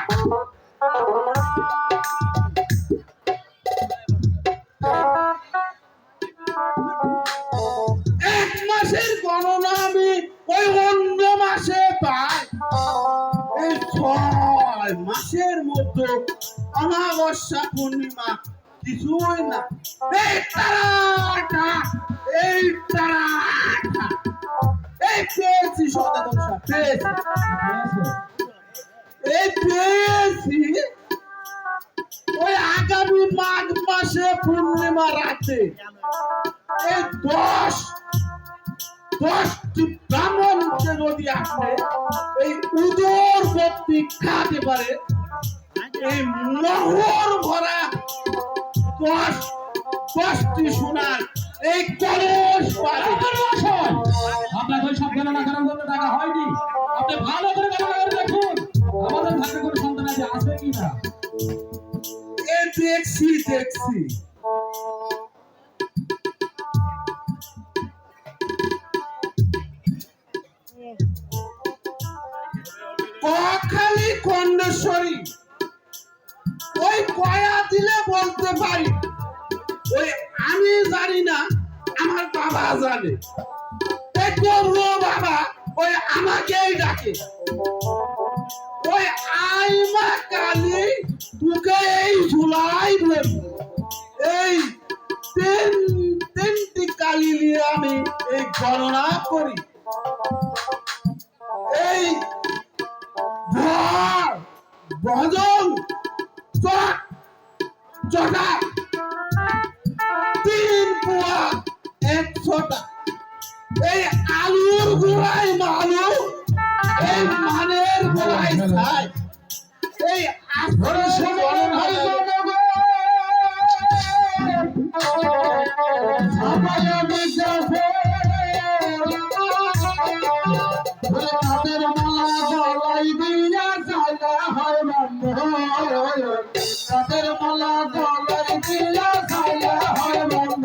এক মাসের গণনা আমি ওই অন্য মাসে পাই। এই 6 মাসের মধ্যে অমাবস্যা পূর্ণিমা কিছুই না। এই তারাটা এই তারাটা এই পেয়েছি সদাগর সাহেব, পেয়েছি এই পেয়েছি ওই আগামী মাঘ মাসে পূর্ণিমা রাতে এই 10টি ব্রাহ্মণকে যদি আপনি এই উদর ব্যক্তি খাতে পারে, এই নহর ভরা 10টি সোনার এই কলস পাবে। আপনাকে ওই সব গণনা করার জন্য টাকা হয়নি, আপনি ভালো করে গণনা করে দেখুন আমাদের ভাগ্যে কোনো সন্তান আছে কি না। দেখছি দেখছি খণ্ডেশ্বরী ওই কয়া দিলে বলতে পারি, ওই আমি জানি না, আমার বাবা জানে। দেখো বাবা ওই আমাকেই ডাকে, ওই আইমা কালী তোকে এই ঝুলাই বলবো। এই তিনটি কালী নিয়ে আমি এই গণনা করি। এই ভজন জটা 3 পোয়া 100টা। এই আলুর গোড়ায় মালু, এই মানের গোড়ায় ছাই। এই আসরে ভাই হাতের মালা গলাই দিয়া চাইলা হয় বন্ধ, হাতের মালা গলাই দিয়া চাইলা হয় বন্ধ।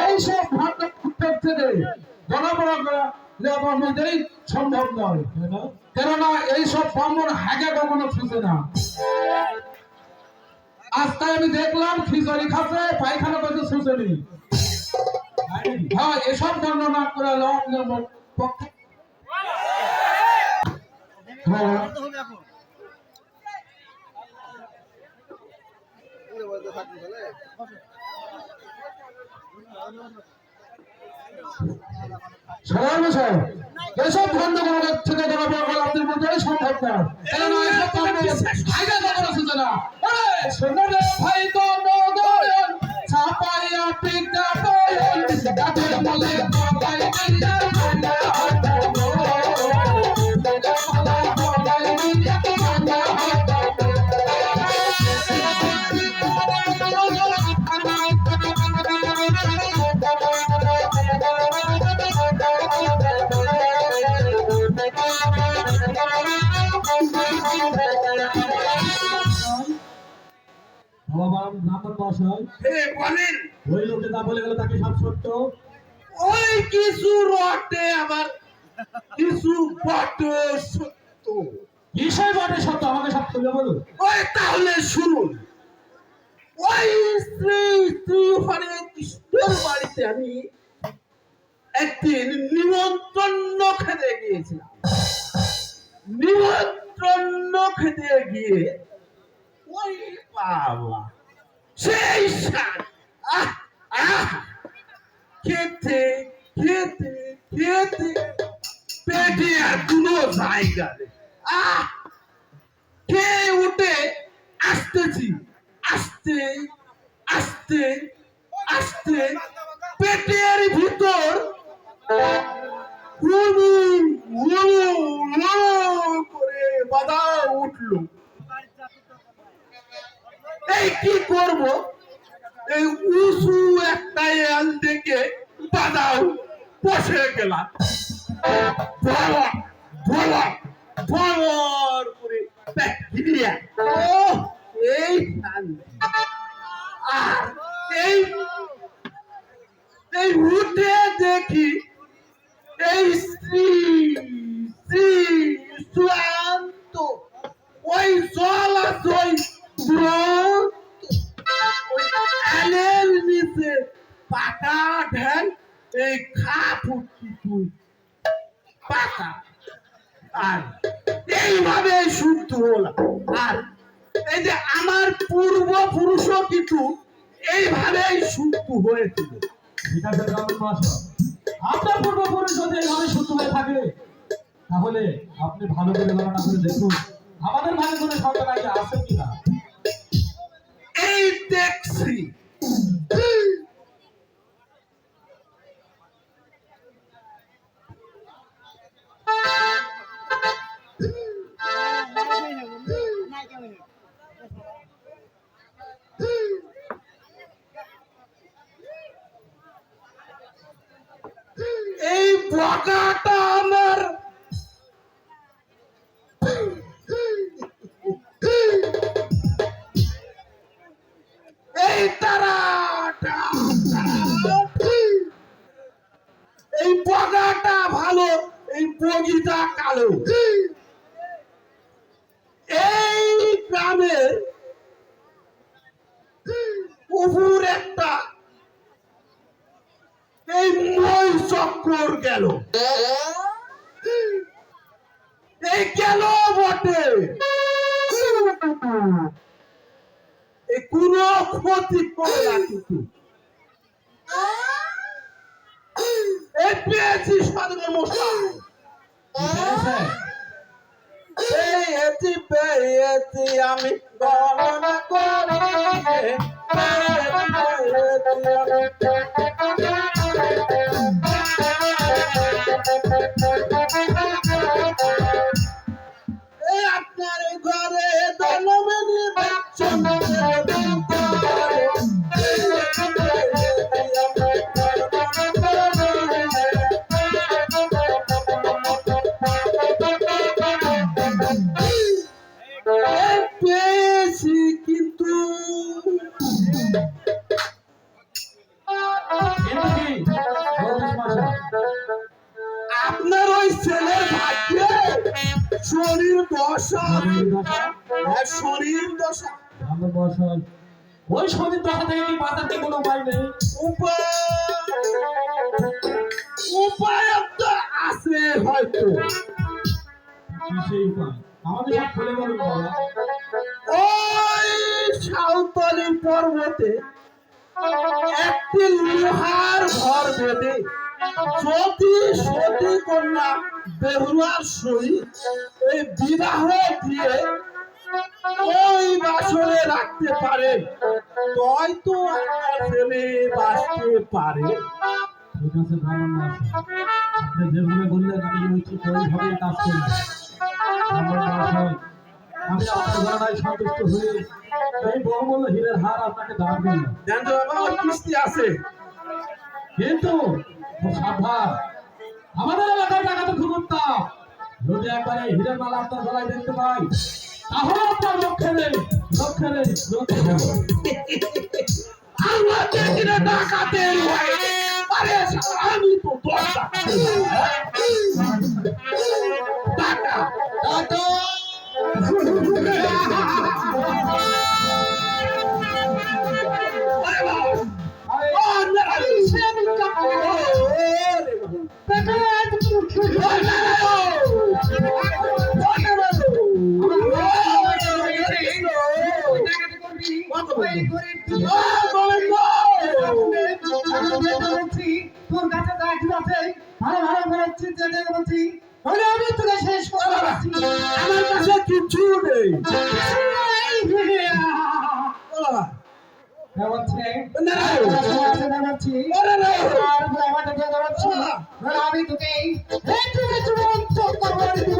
এইসব সম্ভব নয়, কেননা এইসব ব্রাহ্মণ হাগে কখনো ছুঁচে না। আজকে আমি দেখলাম খিচুড়ি খাচ্ছে, পায়খানা করতে ছুঁচেনি। হ্যাঁ, এসব বর্ণনা করে আপনার পক্ষে এসব বন্ধ করার থেকে আপনাদের মধ্যে সম্ভব না, কেননা এসব আগে কখনো ছুঁচে না। শোনে ভাই তো নগরন ছাপাইয়া পিতা বয়ন গাছের মলে গলায় মিলিয়া ঠান্ডা হতো গলায় মিলিয়া ঠান্ডা হতো। ওই লোকে যা বলে গেল তাকে সব সত্য। ওই কিছু রটে, আবার কিছু বটে সত্য। বিষয় বটে সত্য, আমাকে সব খুলে বলো। ওই তাহলে শুনুন, ওই শ্রী শ্রী হরে কৃষ্ণর বাড়িতে আমি একদিন নিমন্ত্রণ খেতে গিয়েছিলাম। নিমন্ত্রণ খেতে গিয়ে ওই বাবা সেই স্বাদ, আহ আহ খেতে খেতে খেতে পেটে আর কোনো জায়গা নেই। আহ খেয়ে উঠে আসতেছি, আস্তে আস্তে আস্তে পেটের ভিতর হুলু হুলু হুলু করে বাধা উঠলো। এই কি করব, এই উঁচু একটা এল থেকে বাদাও বসে গেলাম। ভর ভর ভর করে ব্যাকটেরিয়া। ও এই শান্তি। আর এই এই উঠে দেখি এই শ্রী শ্রী সুয়ান্ত ওই জল আছে ওই আলের নিচে পাকা ঢেল এই খা ফুটকি তুই পাকা। আর এইভাবে শুদ্ধ হলাম। আর এই যে আমার পূর্বপুরুষও কিন্তু এইভাবেই শুদ্ধ হয়েছিল। ঠিক আছে ব্রাহ্মণ মহাশয়, আপনার পূর্বপুরুষ যদি এইভাবে শুদ্ধ হয়ে থাকে তাহলে আপনি ভালো করে গণনা করে দেখুন আমাদের ভাগে কোনো সন্তান আগে আছে কিনা। এই দেখছি এই বগাটা আমার এই তারাটা এই বগাটা ভালো, এই বগিটা কালো। এই গ্রামের উপর একটা এই মই চক্কর গেল, এই গেল বটে, এই কোনো ক্ষতি করে না কিন্তু। এই পেয়েছি সাধুর মশাই, এই এটি পেয়েছি আমি গণনা করি, এই আপনার ঘরে দলমেনি পেয়েছি কিন্তু কিন্তু কি বলছিস মহাশয়? আপনার ওই ছেলের ভাগ্যে শরীর দশা, শরীর দশা ব্রাহ্মণ মহাশয়, ওই শরীর দশা থেকে কি বাঁচার কি কোনো উপায় নেই? উপায় তো আছে হয়তো। কি সেই উপায় আমাদের সব খুলে বলুন বাবা। ওই সাঁওতালি পর্বতে একটি লোহার ঘর বেঁধে যদি সতী কন্যা বেহুলার সহিত এই বিবাহ দিয়ে ওই বাসরে রাখতে পারে, হয়তো আপনার ছেলে বাঁচতে পারে। ঠিক আছে ব্রাহ্মণ মহাশয়, আপনি যেভাবে বললেন আমি উচিত ওইভাবেই কাজ করি। ব্রাহ্মণ মহাশয়, আমি আপনার গণনায় সন্তুষ্ট হয়ে এই বহুমূল্য হীরের হার আপনাকে দান করলাম। দেন তো বাবা, ওই কিস্তি আছে। কিন্তু খুব সাবধান, আমাদের এলাকায় টাকা তো খুব উত্তাপ। যদি একবার এই হীরের মালা আপনার গলায় দেখতে পাই তাহলে আপনার রক্ষে নেই, রক্ষে নেই, রক্ষে নেই। আমাকে কিনা ডাকাতের ভয় নেই। আরে আমি তো দশ টাকা টাকা টাকা তোর কাছে যা কিছু আছে ভালো ভালো বলছি যে বলছি তাহলে আমি তোকে শেষ করে দিচ্ছি আমার কাছে কিছু নেই আমি তোকে চূড়ান্ত করবার দিব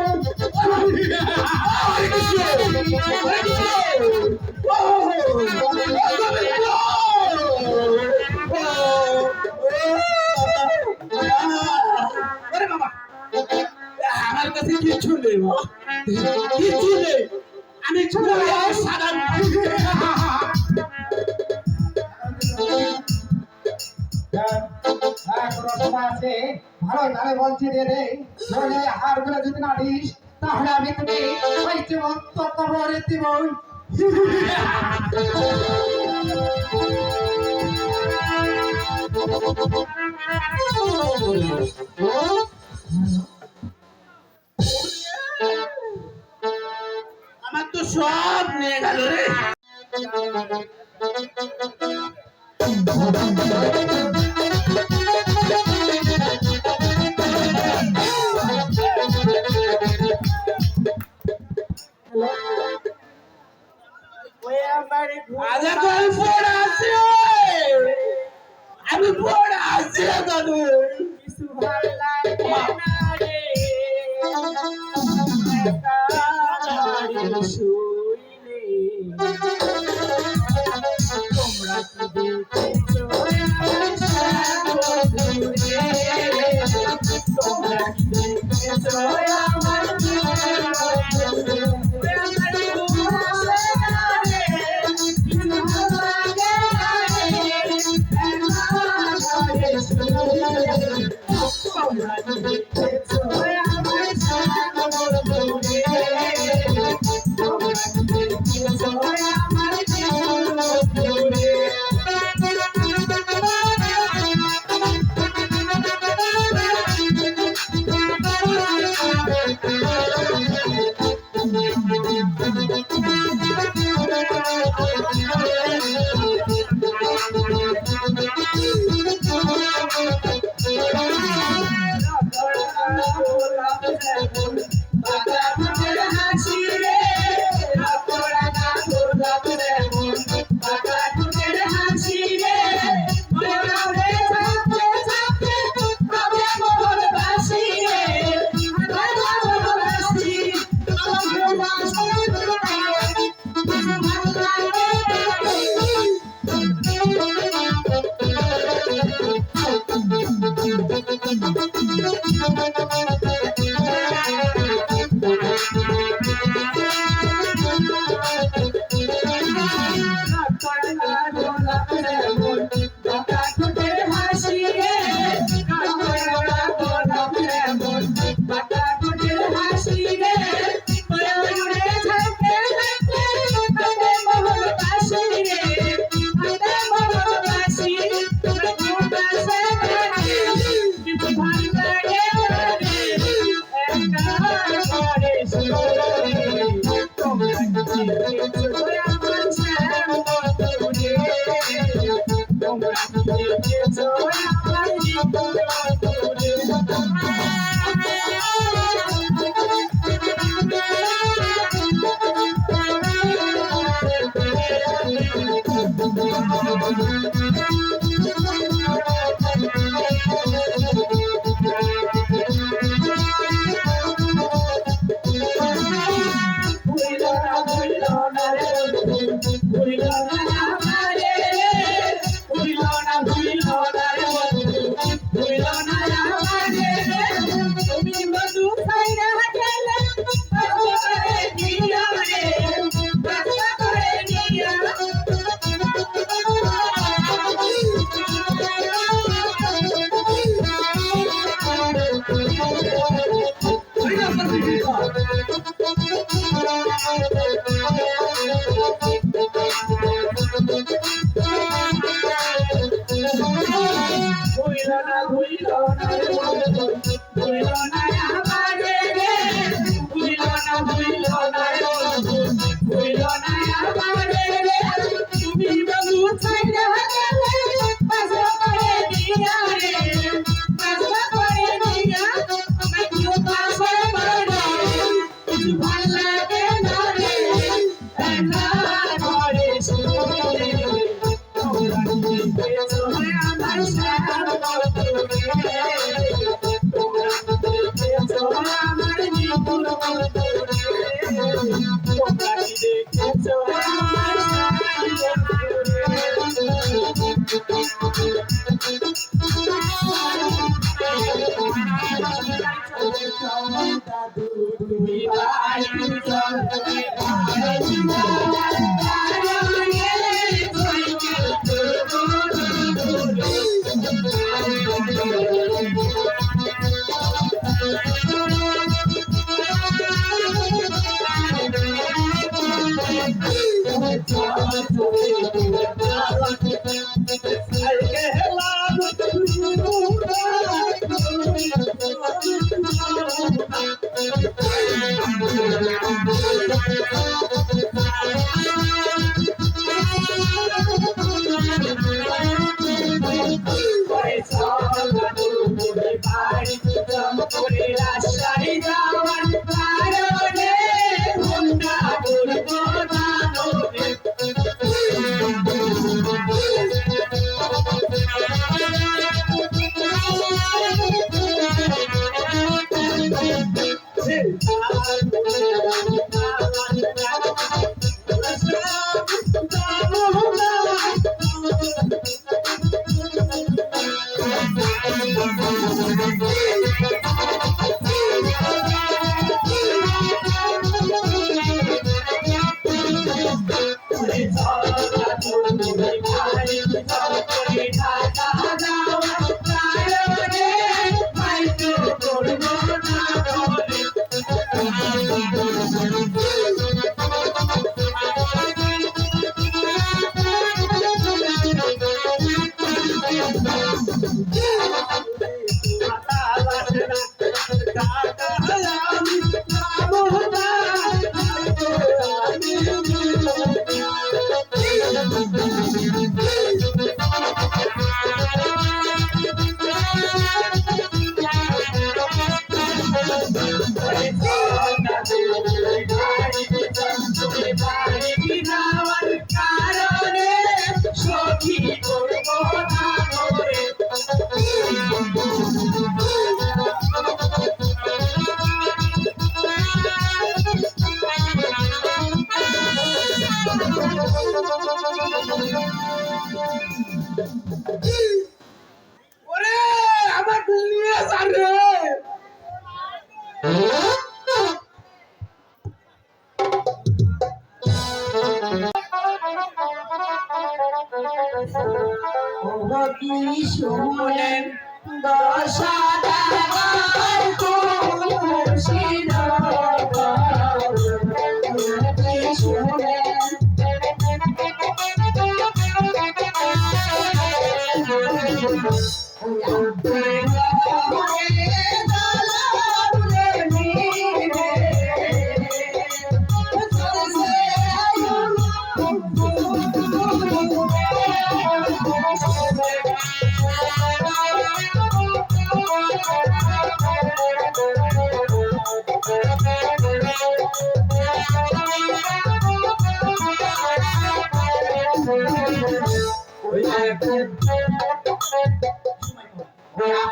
আমার কাছে কিছু নেই মা। কিছু নেই আমি সারা আছে ভালো তাহলে বলছি রে রে নইলে হার গুলো যদি না দিস তাহলে আমি তোকে ওই জীবন্ত কবরে দিব আমার তো সব নিয়ে গেল রে আমি পড়ে আসছি দাদু কি শুনেন দশা দেওয়ার খুশির খবর কি শুনেন হ্যাঁ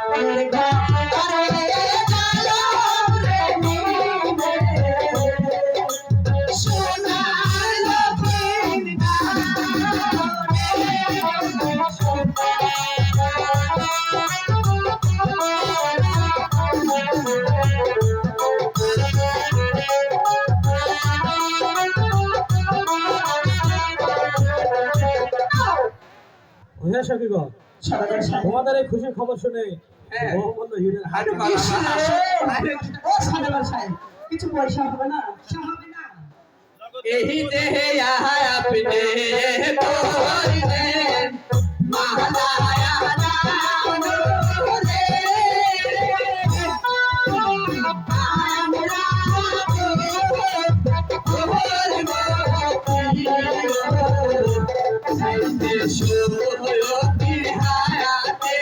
সখীগণ, তোমাদের এই খুশির খবর শুনে বঙ্গবন্ধু হীরের হাট কিছু পয়সা হবে না यही दे अपने तोरने महालाया नाम रे हमरा को भोर मोती शोयो की हाते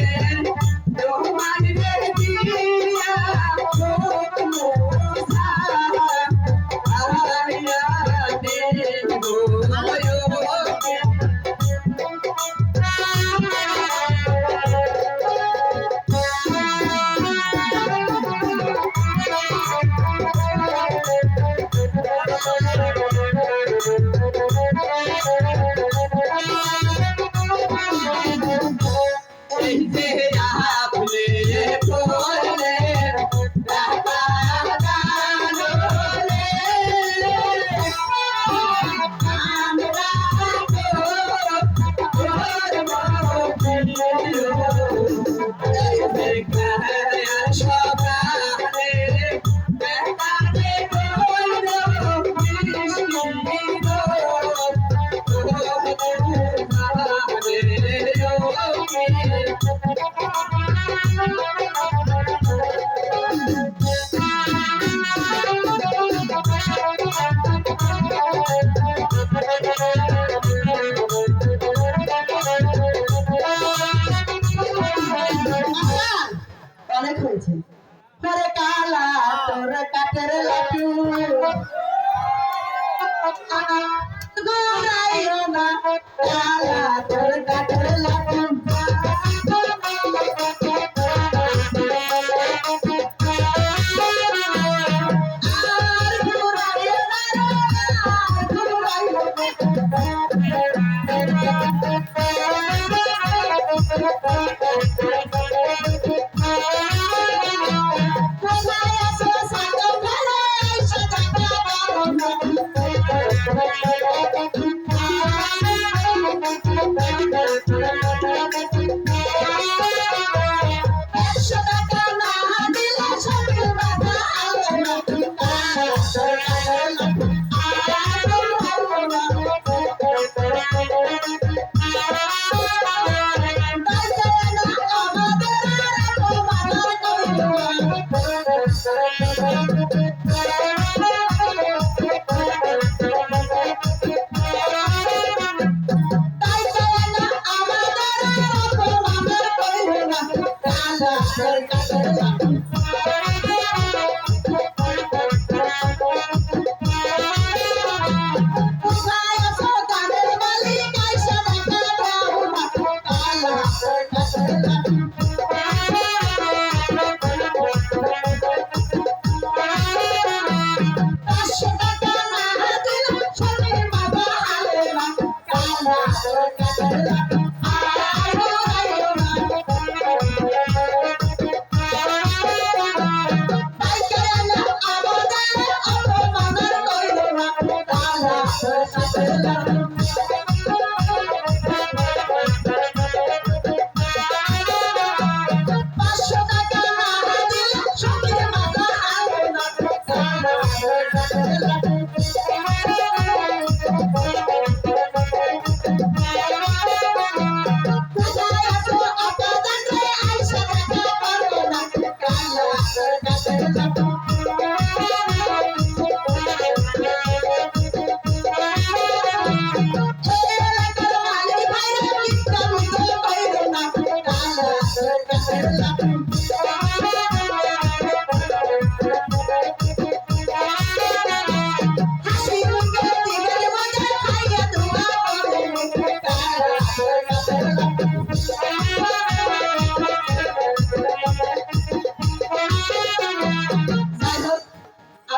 जो मान रे दिया को मोसा অনেক হয়েছে পরে কালা তোর কাটের লাটু গোরাইও না কালা তোর কাটের লাটু আর গোরাইও না গোরাইও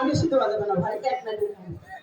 বেশি দেওয়া যাবে না ভাই, এক না দুই না।